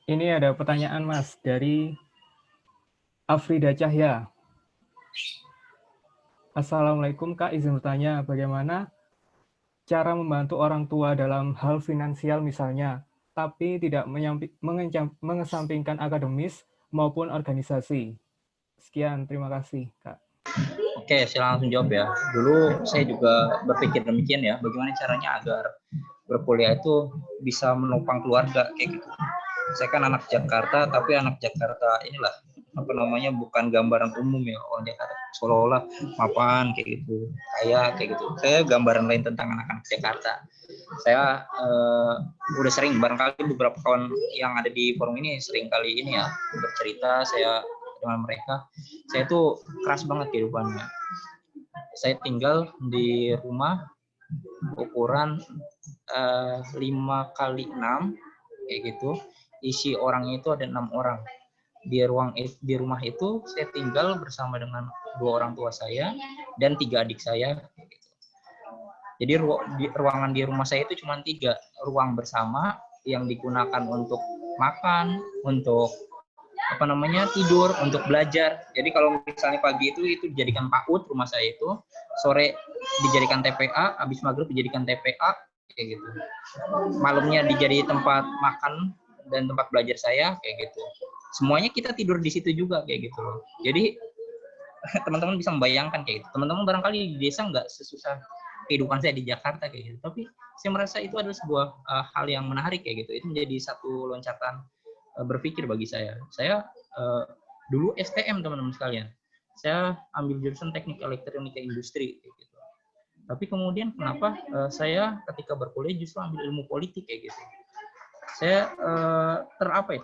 Ini ada pertanyaan Mas dari Afrida Cahya. Assalamualaikum Kak, izin bertanya bagaimana cara membantu orang tua dalam hal finansial misalnya, tapi tidak mengesampingkan akademis maupun organisasi. Sekian, terima kasih Kak. Oke, saya langsung jawab ya. Dulu saya juga berpikir demikian ya, bagaimana caranya agar berkuliah itu bisa menopang keluarga kayak gitu. Saya kan anak Jakarta, tapi anak Jakarta inilah apa namanya, bukan gambaran umum ya orang Jakarta seolah-olah mapan kayak gitu, kayak gitu. Saya gambaran lain tentang anak-anak Jakarta. Saya udah sering, barangkali beberapa kawan yang ada di forum ini sering kali ini ya bercerita saya dengan mereka. Saya tuh keras banget kehidupannya. Saya tinggal di rumah ukuran 5x6 kayak gitu. Isi orangnya itu ada 6 orang. Di rumah itu saya tinggal bersama dengan 2 orang tua saya dan 3 adik saya. Jadi ruangan di rumah saya itu cuma 3 ruang bersama yang digunakan untuk makan, untuk apa namanya, tidur, untuk belajar. Jadi kalau misalnya pagi itu dijadikan PAUD rumah saya itu, sore dijadikan TPA, habis maghrib dijadikan TPA kayak gitu. Malamnya dijadi tempat makan dan tempat belajar saya kayak gitu. Semuanya kita tidur di situ juga kayak gitu loh. Jadi teman-teman bisa membayangkan kayak gitu. Teman-teman barangkali di desa nggak sesusah kehidupan saya di Jakarta kayak gitu. Tapi saya merasa itu adalah sebuah hal yang menarik kayak gitu. Itu menjadi satu loncatan berpikir bagi saya. Saya dulu STM teman-teman sekalian. Saya ambil jurusan teknik elektronika industri kayak gitu. Tapi kemudian kenapa saya ketika berkuliah justru ambil ilmu politik kayak gitu. Saya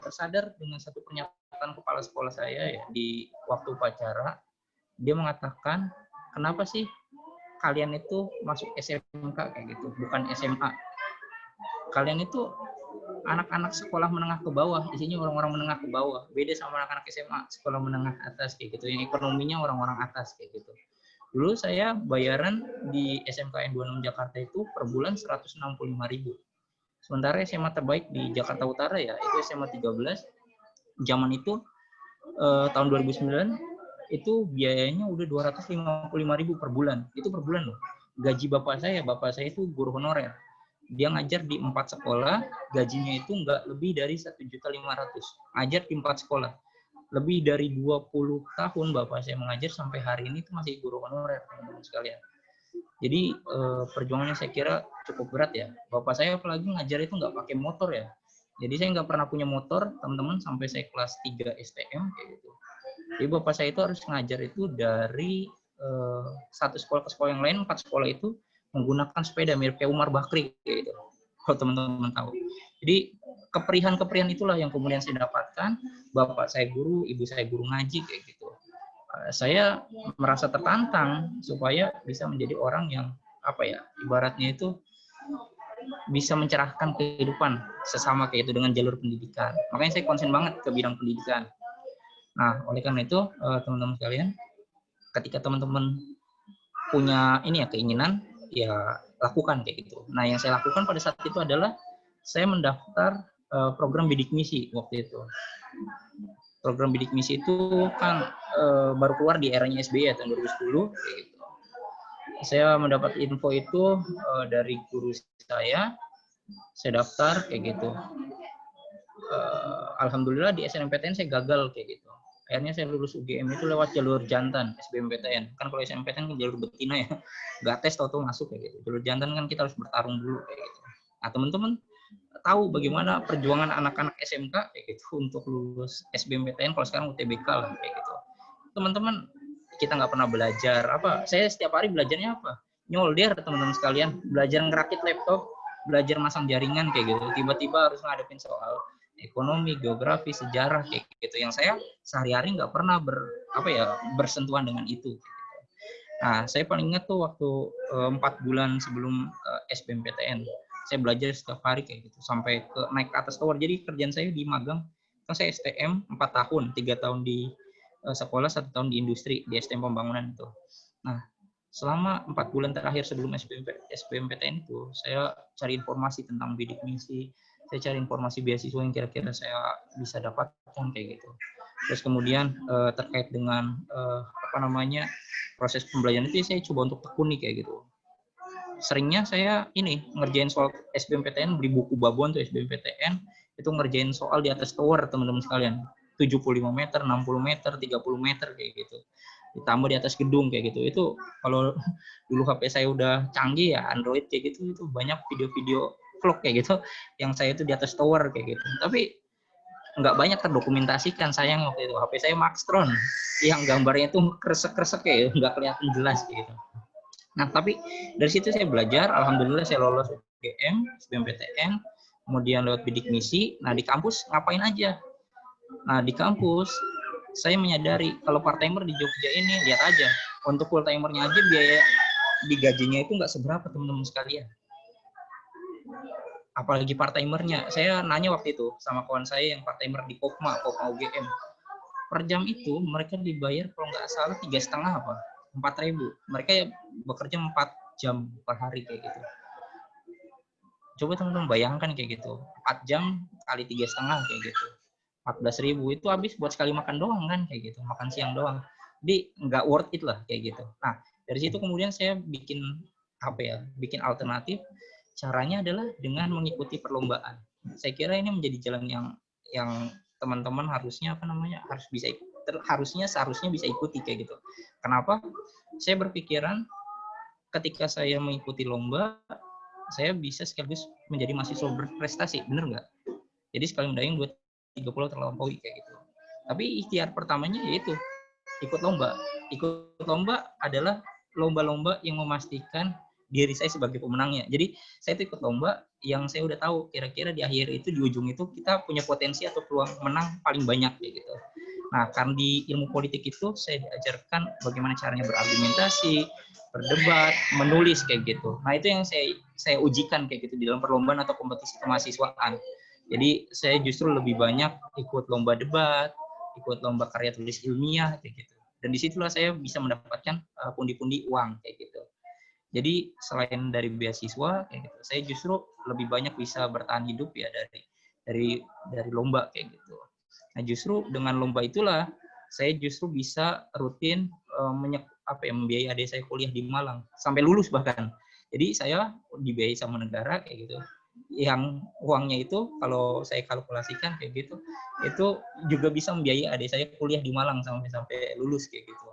tersadar dengan satu pernyataan kepala sekolah saya ya di waktu upacara. Dia mengatakan, kenapa sih kalian itu masuk SMK kayak gitu, bukan SMA. Kalian itu anak-anak sekolah menengah ke bawah, isinya orang-orang menengah ke bawah. Beda sama anak-anak SMA, sekolah menengah atas kayak gitu, yang ekonominya orang-orang atas kayak gitu. Dulu saya bayaran di SMKN 26 Jakarta itu per bulan 165.000. Sementara SMA terbaik di Jakarta Utara ya, itu SMA 13. Zaman itu tahun 2009 itu biayanya udah 255.000 per bulan. Itu per bulan loh. Gaji bapak saya itu guru honorer. Dia ngajar di 4 sekolah, gajinya itu nggak lebih dari 1.500.000. Ngajar di 4 sekolah. Lebih dari 20 tahun bapak saya mengajar sampai hari ini itu masih guru honorer, teman-teman sekalian. Jadi perjuangannya saya kira cukup berat ya. Bapak saya apalagi ngajar itu nggak pakai motor ya. Jadi saya nggak pernah punya motor, teman-teman, sampai saya kelas 3 STM kayak gitu. Jadi bapak saya itu harus ngajar itu dari satu sekolah ke sekolah yang lain, 4 sekolah itu menggunakan sepeda mirip kayak Umar Bakri kayak gitu. Kalau teman-teman tahu. Jadi keperihan-keperihan itulah yang kemudian saya dapatkan. Bapak saya guru, ibu saya guru ngaji kayak gitu. Saya merasa tertantang supaya bisa menjadi orang yang apa ya, ibaratnya itu bisa mencerahkan kehidupan sesama kayak itu dengan jalur pendidikan. Makanya saya konsen banget ke bidang pendidikan. Nah, oleh karena itu teman-teman sekalian, ketika teman-teman punya ini ya keinginan, ya lakukan kayak gitu. Nah, yang saya lakukan pada saat itu adalah saya mendaftar program bidik misi waktu itu. Program bidik misi itu kan baru keluar di eranya SBY ya, tahun 2010 kayak gitu. Saya mendapat info itu dari guru saya daftar kayak gitu. Alhamdulillah di SNMPTN saya gagal kayak gitu. Akhirnya saya lulus UGM itu lewat jalur jantan SBMPTN. Kan kalau SNMPTN kan jalur betina ya, nggak tes tau masuk kayak gitu. Jalur jantan kan kita harus bertarung dulu kayak gitu. Nah, teman-teman tahu bagaimana perjuangan anak-anak SMK kayak gitu untuk lulus SBMPTN, kalau sekarang UTBK lah kayak gitu. Teman-teman, kita nggak pernah belajar apa. Saya setiap hari belajarnya apa? Nyolder, teman-teman sekalian, belajar ngerakit laptop, belajar masang jaringan kayak gitu. Tiba-tiba harus ngadepin soal ekonomi, geografi, sejarah kayak gitu. Yang saya sehari-hari nggak pernah bersentuhan dengan itu. Nah, saya paling ingat tuh waktu 4 bulan sebelum SBMPTN. Saya belajar setiap hari kayak gitu sampai naik ke atas tower. Jadi kerjaan saya di magang, kan saya STM 4 tahun, 3 tahun di sekolah, 1 tahun di industri di STM pembangunan itu. Nah, selama 4 bulan terakhir sebelum SBMPTN itu, saya cari informasi tentang bidik misi, saya cari informasi beasiswa yang kira-kira saya bisa dapatkan kayak gitu. Terus kemudian terkait dengan proses pembelajaran itu saya coba untuk tekuni kayak gitu. Seringnya saya ini ngerjain soal SBMPTN, beli buku Babon tuh SBMPTN, itu ngerjain soal di atas tower teman-teman sekalian, 75 meter, 60 meter, 30 meter kayak gitu. Ditambah di atas gedung kayak gitu. Itu kalau dulu HP saya udah canggih ya, Android kayak gitu, itu banyak video-video vlog kayak gitu yang saya itu di atas tower kayak gitu. Tapi nggak banyak terdokumentasikan, sayang waktu itu HP saya Maxtron yang gambarnya itu kresek-kresek ya, nggak kelihatan jelas gitu. Nah, tapi dari situ saya belajar, alhamdulillah saya lolos UGM, SBMPTN, kemudian lewat bidik misi. Nah, di kampus ngapain aja? Nah, di kampus saya menyadari kalau part timer di Jogja ini, lihat aja, untuk full timernya aja biaya digajinya itu nggak seberapa, teman-teman sekalian. Apalagi part timernya. Saya nanya waktu itu sama kawan saya yang part timer di Kopma UGM. Per jam itu mereka dibayar kalau nggak salah 3,5 apa 4.000. Mereka bekerja 4 jam per hari kayak gitu. Coba teman-teman bayangkan kayak gitu, 4 jam kali 3,5 kayak gitu, 14.000 itu habis buat sekali makan doang kan kayak gitu, makan siang doang. Jadi nggak worth it lah kayak gitu. Nah, dari situ kemudian saya bikin apa ya, bikin alternatif. Caranya adalah dengan mengikuti perlombaan. Saya kira ini menjadi jalan yang teman-teman harusnya seharusnya bisa ikuti kayak gitu. Kenapa? Saya berpikiran ketika saya mengikuti lomba, saya bisa sekaligus menjadi mahasiswa berprestasi, bener nggak? Jadi sekali mendayung 230 terlampaui kayak gitu. Tapi ikhtiar pertamanya yaitu ikut lomba. Ikut lomba adalah lomba-lomba yang memastikan diri saya sebagai pemenangnya. Jadi saya itu ikut lomba yang saya udah tahu kira-kira di akhir itu, di ujung itu kita punya potensi atau peluang menang paling banyak kayak gitu. Nah, karena di ilmu politik itu saya diajarkan bagaimana caranya berargumentasi, berdebat, menulis kayak gitu. Nah, itu yang saya ujikan kayak gitu di dalam perlombaan atau kompetisi kemahasiswaan. Jadi saya justru lebih banyak ikut lomba debat, ikut lomba karya tulis ilmiah kayak gitu. Dan disitulah saya bisa mendapatkan pundi-pundi uang kayak gitu. Jadi selain dari beasiswa kayak gitu, saya justru lebih banyak bisa bertahan hidup ya dari lomba kayak gitu. Nah, justru dengan lomba itulah saya justru bisa rutin membiayai adik saya kuliah di Malang sampai lulus bahkan. Jadi saya dibiayai sama negara kayak gitu. Yang uangnya itu kalau saya kalkulasikan kayak gitu, itu juga bisa membiayai adik saya kuliah di Malang sampai lulus kayak gitu.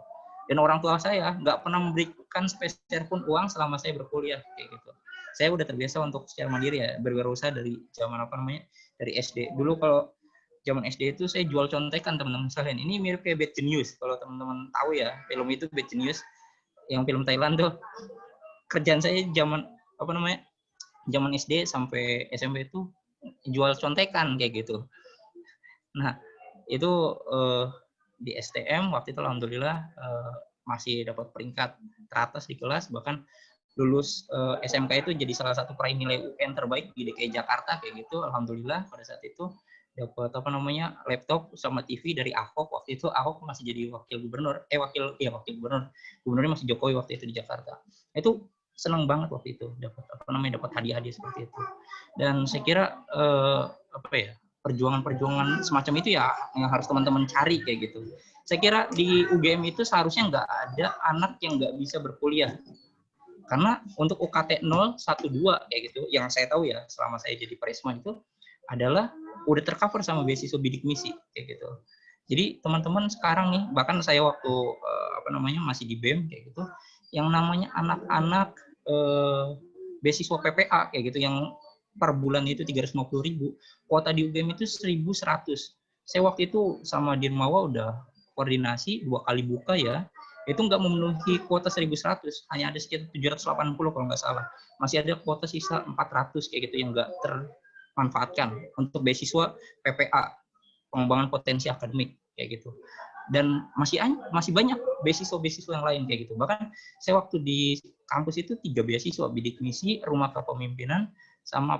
Dan orang tua saya nggak pernah memberikan sepeser pun uang selama saya berkuliah kayak gitu. Saya udah terbiasa untuk secara mandiri ya, berwirausaha dari zaman dari SD. Dulu kalau zaman SD itu saya jual contekan teman-teman sekalian. Ini mirip kayak Bad Genius. Kalau teman-teman tahu ya, film itu Bad Genius, yang film Thailand tuh. Kerjaan saya zaman SD sampai SMP itu jual contekan kayak gitu. Nah, itu di STM waktu itu alhamdulillah masih dapat peringkat teratas di kelas, bahkan lulus SMK itu jadi salah satu peraih nilai UN terbaik di DKI Jakarta kayak gitu. Alhamdulillah pada saat itu dapat laptop sama TV dari Ahok. Waktu itu Ahok masih jadi wakil gubernur, gubernurnya masih Jokowi waktu itu di Jakarta. Itu senang banget waktu itu dapat hadiah-hadiah seperti itu. Dan saya kira perjuangan-perjuangan semacam itu ya yang harus teman-teman cari kayak gitu. Saya kira di UGM itu seharusnya nggak ada anak yang nggak bisa berkuliah. Karena untuk UKT 0, 1, 2 kayak gitu, yang saya tahu ya selama saya jadi Presma itu adalah udah tercover sama beasiswa bidik misi kayak gitu. Jadi teman-teman sekarang nih, bahkan saya waktu masih di BEM kayak gitu, yang namanya anak-anak beasiswa PPA kayak gitu yang per bulan itu 350.000, kuota di UGM itu 1.100. Saya waktu itu sama Dirmawa udah koordinasi 2 kali buka ya, itu nggak memenuhi kuota 1.100, hanya ada sekitar 780 kalau nggak salah. Masih ada kuota sisa 400 kayak gitu yang nggak termanfaatkan untuk beasiswa PPA, pengembangan potensi akademik kayak gitu. Dan masih banyak beasiswa yang lain kayak gitu. Bahkan saya waktu di kampus itu 3 beasiswa, bidik misi, rumah kepemimpinan, sama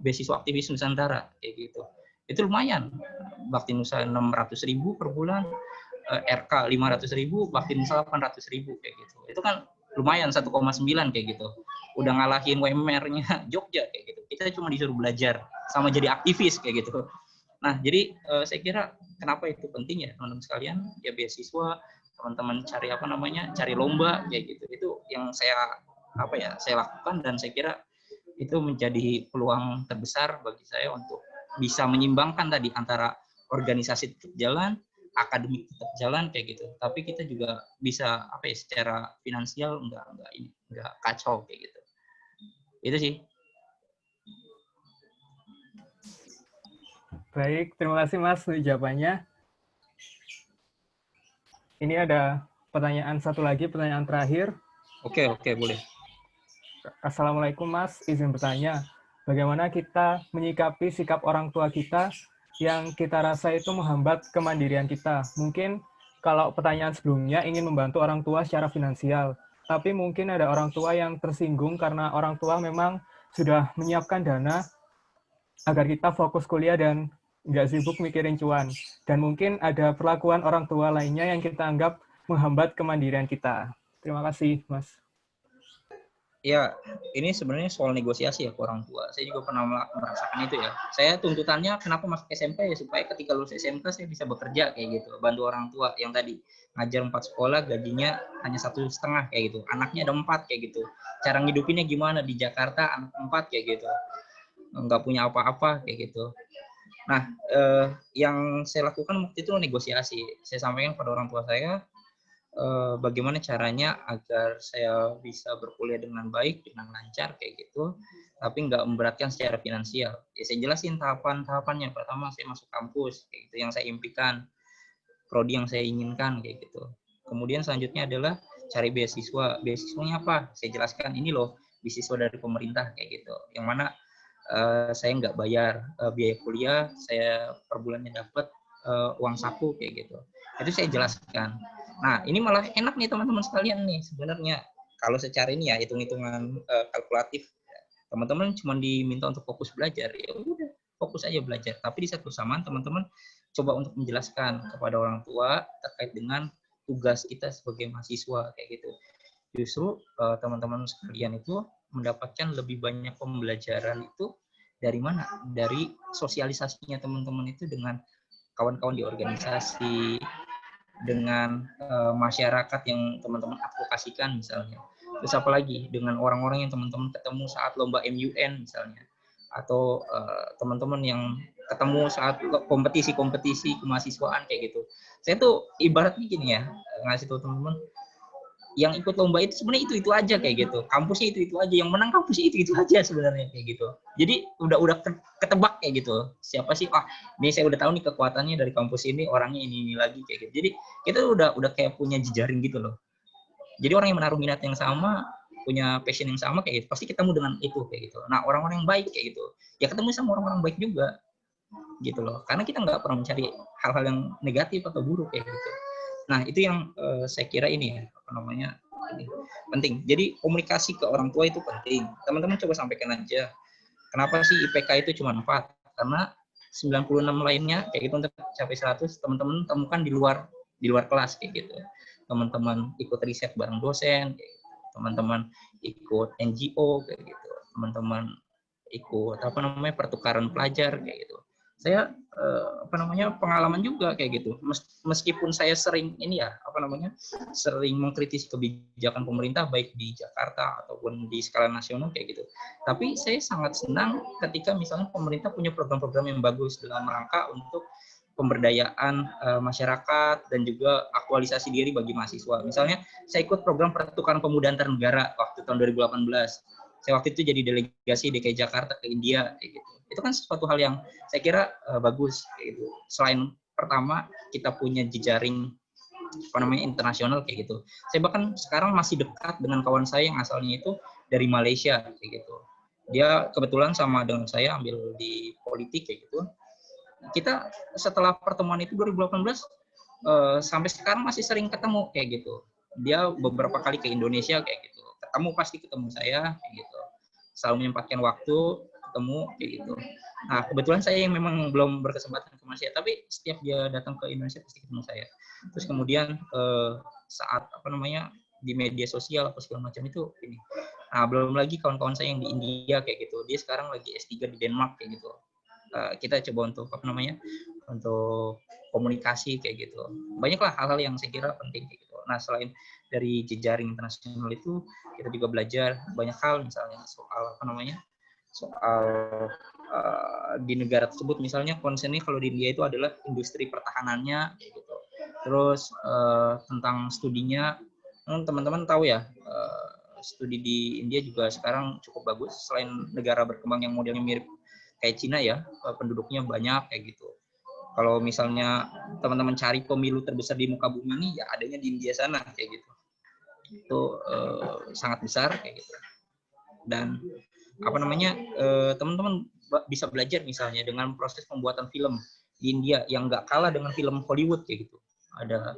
beasiswa aktivis Nusantara kayak gitu. Itu lumayan. Bakti Nusa 600.000 per bulan, RK 500.000, Bakti Nusa 800.000 kayak gitu. Itu kan lumayan 1,9 kayak gitu. Udah ngalahin UMR-nya Jogja kayak gitu. Kita cuma disuruh belajar sama jadi aktivis kayak gitu. Nah, jadi saya kira kenapa itu penting ya teman-teman sekalian, ya beasiswa, teman-teman cari lomba kayak gitu. Itu yang saya lakukan, dan saya kira itu menjadi peluang terbesar bagi saya untuk bisa menyimbangkan tadi antara organisasi tetap jalan, akademik tetap jalan kayak gitu. Tapi kita juga bisa secara finansial enggak kacau kayak gitu. Itu sih. Baik, terima kasih Mas untuk jawabannya. Ini ada pertanyaan satu lagi, pertanyaan terakhir. Oke, boleh. Assalamualaikum Mas, izin bertanya, bagaimana kita menyikapi sikap orang tua kita yang kita rasa itu menghambat kemandirian kita? Mungkin kalau pertanyaan sebelumnya ingin membantu orang tua secara finansial, tapi mungkin ada orang tua yang tersinggung karena orang tua memang sudah menyiapkan dana agar kita fokus kuliah dan nggak sibuk mikirin cuan. Dan mungkin ada perlakuan orang tua lainnya yang kita anggap menghambat kemandirian kita. Terima kasih, Mas. Ya, ini sebenarnya soal negosiasi ya ke orang tua. Saya juga pernah merasakan itu ya. Saya tuntutannya kenapa masuk SMP ya supaya ketika lulus SMK saya bisa bekerja kayak gitu, bantu orang tua yang tadi ngajar 4 sekolah gajinya hanya 1,5 kayak gitu. Anaknya ada 4 kayak gitu. Cara ngidupinnya gimana di Jakarta anak 4 kayak gitu. Nggak punya apa-apa kayak gitu. Nah, yang saya lakukan waktu itu negosiasi. Saya sampaikan pada orang tua saya bagaimana caranya agar saya bisa berkuliah dengan baik, dengan lancar kayak gitu, tapi nggak memberatkan secara finansial. Ya, saya jelasin tahapan-tahapannya. Pertama saya masuk kampus, kayak gitu, yang saya impikan, prodi yang saya inginkan kayak gitu. Kemudian selanjutnya adalah cari beasiswa. Beasiswanya apa? Saya jelaskan ini loh, beasiswa dari pemerintah kayak gitu. Yang mana saya nggak bayar biaya kuliah, saya per bulannya dapat uang saku kayak gitu. Itu saya jelaskan. Nah, ini malah enak nih teman-teman sekalian nih sebenarnya. Kalau secara ini ya hitung-hitungan kalkulatif, teman-teman cuma diminta untuk fokus belajar, ya udah fokus aja belajar. Tapi di satu bersamaan teman-teman coba untuk menjelaskan kepada orang tua terkait dengan tugas kita sebagai mahasiswa kayak gitu. Justru teman-teman sekalian itu mendapatkan lebih banyak pembelajaran itu dari mana? Dari sosialisasinya teman-teman itu dengan kawan-kawan di organisasi, dengan masyarakat yang teman-teman advokasikan misalnya. Terus apalagi dengan orang-orang yang teman-teman ketemu saat lomba MUN misalnya, atau teman-teman yang ketemu saat kompetisi-kompetisi kemahasiswaan kayak gitu. Saya tuh ibaratnya gini ya, ngasih tahu teman-teman yang ikut lomba itu sebenarnya itu aja kayak gitu, kampusnya itu aja, yang menang kampusnya itu aja sebenarnya kayak gitu. Jadi udah ketebak kayak gitu, siapa sih, ini saya udah tahu nih kekuatannya dari kampus ini, orangnya ini lagi kayak gitu. Jadi kita udah kayak punya jejaring gitu loh. Jadi orang yang menaruh minat yang sama, punya passion yang sama kayak gitu, pasti ketemu dengan itu kayak gitu. Nah, orang-orang yang baik kayak gitu, ya ketemu sama orang-orang baik juga gitu loh, karena kita nggak pernah mencari hal-hal yang negatif atau buruk kayak gitu. Nah, itu yang saya kira ini ya, apa namanya, ini penting. Jadi komunikasi ke orang tua itu penting. Teman-teman coba sampaikan aja. Kenapa sih IPK itu cuma 4? Karena 96 lainnya kayak gitu untuk capai 100, teman-teman temukan di luar kelas kayak gitu. Teman-teman ikut riset bareng dosen, kayak gitu. Teman-teman ikut NGO kayak gitu. Teman-teman ikut apa namanya pertukaran pelajar kayak gitu. Saya pengalaman juga kayak gitu. Meskipun saya sering sering mengkritisi kebijakan pemerintah baik di Jakarta ataupun di skala nasional kayak gitu. Tapi saya sangat senang ketika misalnya pemerintah punya program-program yang bagus dalam rangka untuk pemberdayaan masyarakat dan juga aktualisasi diri bagi mahasiswa. Misalnya saya ikut program pertukaran pemuda antar negara waktu tahun 2018. Saya waktu itu jadi delegasi DKI Jakarta ke India kayak gitu. Itu kan sesuatu hal yang saya kira bagus kayak gitu. Selain pertama kita punya jejaring internasional kayak gitu. Saya bahkan sekarang masih dekat dengan kawan saya yang asalnya itu dari Malaysia kayak gitu. Dia kebetulan sama dengan saya ambil di politik kayak gitu. Kita setelah pertemuan itu 2018 sampai sekarang masih sering ketemu kayak gitu. Dia beberapa kali ke Indonesia kayak gitu. Pasti ketemu saya kayak gitu. Selalu menyempatkan waktu ketemu kayak gitu. Nah, kebetulan saya yang memang belum berkesempatan ke Malaysia, tapi setiap dia datang ke Indonesia pasti ketemu saya. Terus kemudian saat di media sosial apa segala macam itu ini. Nah, belum lagi kawan-kawan saya yang di India kayak gitu. Dia sekarang lagi S3 di Denmark kayak gitu. Kita coba untuk untuk komunikasi kayak gitu. Banyaklah hal-hal yang saya kira penting kayak gitu. Nah, selain dari jejaring internasional itu, kita juga belajar banyak hal, misalnya soal di negara tersebut, misalnya concernnya kalau di India itu adalah industri pertahanannya kayak gitu. Terus tentang studinya, teman-teman tahu ya, studi di India juga sekarang cukup bagus. Selain negara berkembang yang modelnya mirip kayak Cina ya, penduduknya banyak kayak gitu. Kalau misalnya teman-teman cari pemilu terbesar di muka bumi ini, ya adanya di India sana kayak gitu. Itu sangat besar kayak gitu. Dan apa namanya, teman-teman bisa belajar misalnya dengan proses pembuatan film di India yang nggak kalah dengan film Hollywood kayak gitu. Ada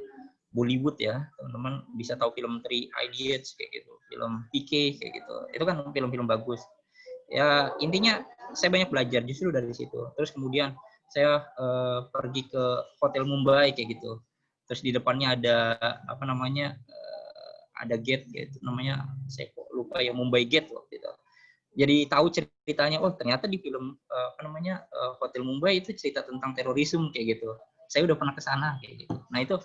Bollywood ya, teman-teman bisa tahu film Three Idiots kayak gitu, film PK kayak gitu. Itu kan film-film bagus. Ya intinya saya banyak belajar justru dari situ. Terus kemudian saya pergi ke Hotel Mumbai kayak gitu. Terus di depannya ada apa namanya, ada gate gitu namanya, saya lupa ya, Mumbai Gate waktu itu. Jadi tahu ceritanya, oh ternyata di film apa namanya, Hotel Mumbai itu cerita tentang terorisme kayak gitu. Saya udah pernah ke sana kayak gitu. Nah itu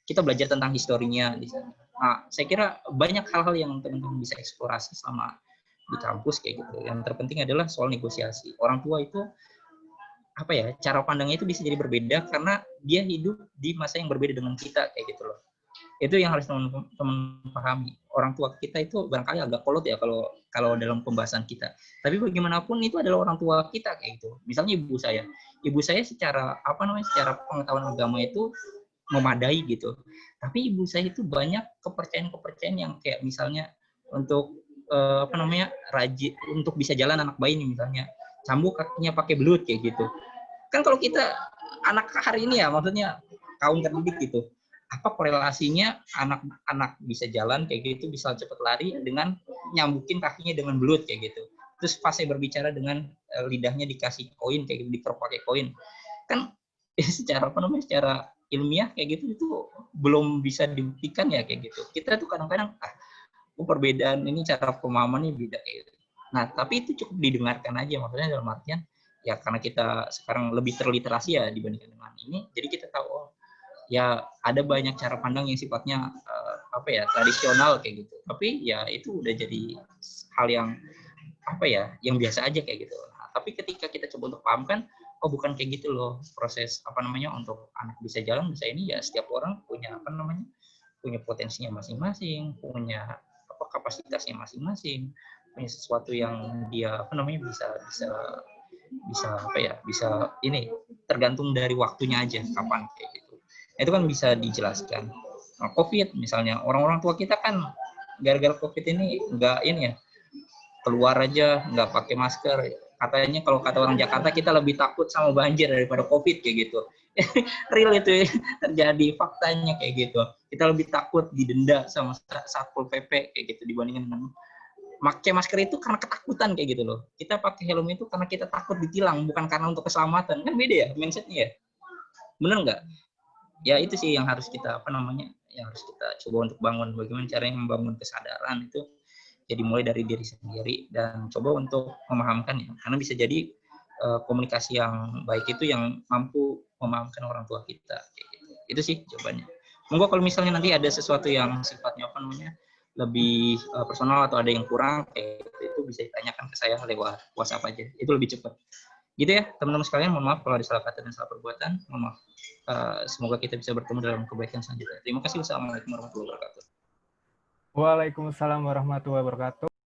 kita belajar tentang historinya di sana. Nah, saya kira banyak hal-hal yang teman-teman bisa eksplorasi selama di kampus kayak gitu. Yang terpenting adalah soal negosiasi. Orang tua itu apa ya, cara pandangnya itu bisa jadi berbeda karena dia hidup di masa yang berbeda dengan kita kayak gitu loh. Itu yang harus teman-teman pahami. Orang tua kita itu barangkali agak kolot ya kalau dalam pembahasan kita. Tapi bagaimanapun itu adalah orang tua kita kayak gitu. Misalnya ibu saya. Ibu saya secara apa namanya, secara pengetahuan agama itu memadai gitu. Tapi ibu saya itu banyak kepercayaan-kepercayaan yang kayak misalnya untuk apa namanya, rajin untuk bisa jalan anak bayi nih misalnya, cambuk kakinya pakai belut kayak gitu. Kan kalau kita anak hari ini ya, maksudnya kaum terdidik gitu, apa korelasinya anak-anak bisa jalan kayak gitu, bisa cepat lari dengan nyambukin kakinya dengan belut kayak gitu. Terus pas saya berbicara dengan lidahnya dikasih koin kayak gitu, dikerok pakai koin. Kan secara apa namanya, secara ilmiah kayak gitu itu belum bisa dibuktikan ya kayak gitu. Kita tuh kadang-kadang perbedaan ini cara pemahamannya beda kayak gitu. Nah, tapi itu cukup didengarkan aja, maksudnya dalam artian ya karena kita sekarang lebih terliterasi ya dibandingkan dengan ini, jadi kita tahu oh ya ada banyak cara pandang yang sifatnya apa ya, tradisional kayak gitu. Tapi ya itu udah jadi hal yang apa ya, yang biasa aja kayak gitu. Nah, tapi ketika kita coba untuk pahamkan, oh bukan kayak gitu loh proses apa namanya untuk anak bisa jalan, bisa ini ya setiap orang punya apa namanya, punya potensinya masing-masing, punya apa kapasitasnya masing-masing, punya sesuatu yang dia apa namanya bisa apa ya, bisa ini tergantung dari waktunya aja kapan kayak gitu. Itu kan bisa dijelaskan. Nah, COVID misalnya, orang-orang tua kita kan gara-gara COVID ini nggak ini ya, keluar aja nggak pakai masker. Katanya kalau kata orang Jakarta kita lebih takut sama banjir daripada COVID kayak gitu. Real itu terjadi, faktanya kayak gitu. Kita lebih takut didenda sama Satpol PP kayak gitu dibandingkan dengan pakai masker itu karena ketakutan kayak gitu loh. Kita pakai helm itu karena kita takut ditilang, bukan karena untuk keselamatan. Kan beda ya mindsetnya ya. Bener nggak? Ya itu sih yang harus kita apa namanya, yang harus kita coba untuk bangun. Bagaimana caranya membangun kesadaran itu jadi mulai dari diri sendiri dan coba untuk memahamkan ya. Karena bisa jadi komunikasi yang baik itu yang mampu memahamkan orang tua kita kayak gitu. Itu sih jawabannya. Monggo kalau misalnya nanti ada sesuatu yang sifatnya apa namanya lebih personal atau ada yang kurang kayak gitu, itu bisa ditanyakan ke saya lewat WhatsApp aja. Itu lebih cepat. Gitu ya, teman-teman sekalian, mohon maaf kalau ada salah kata dan salah perbuatan. Mohon maaf. Semoga kita bisa bertemu dalam kebaikan selanjutnya. Terima kasih. Wassalamualaikum warahmatullahi wabarakatuh. Waalaikumsalam warahmatullahi wabarakatuh.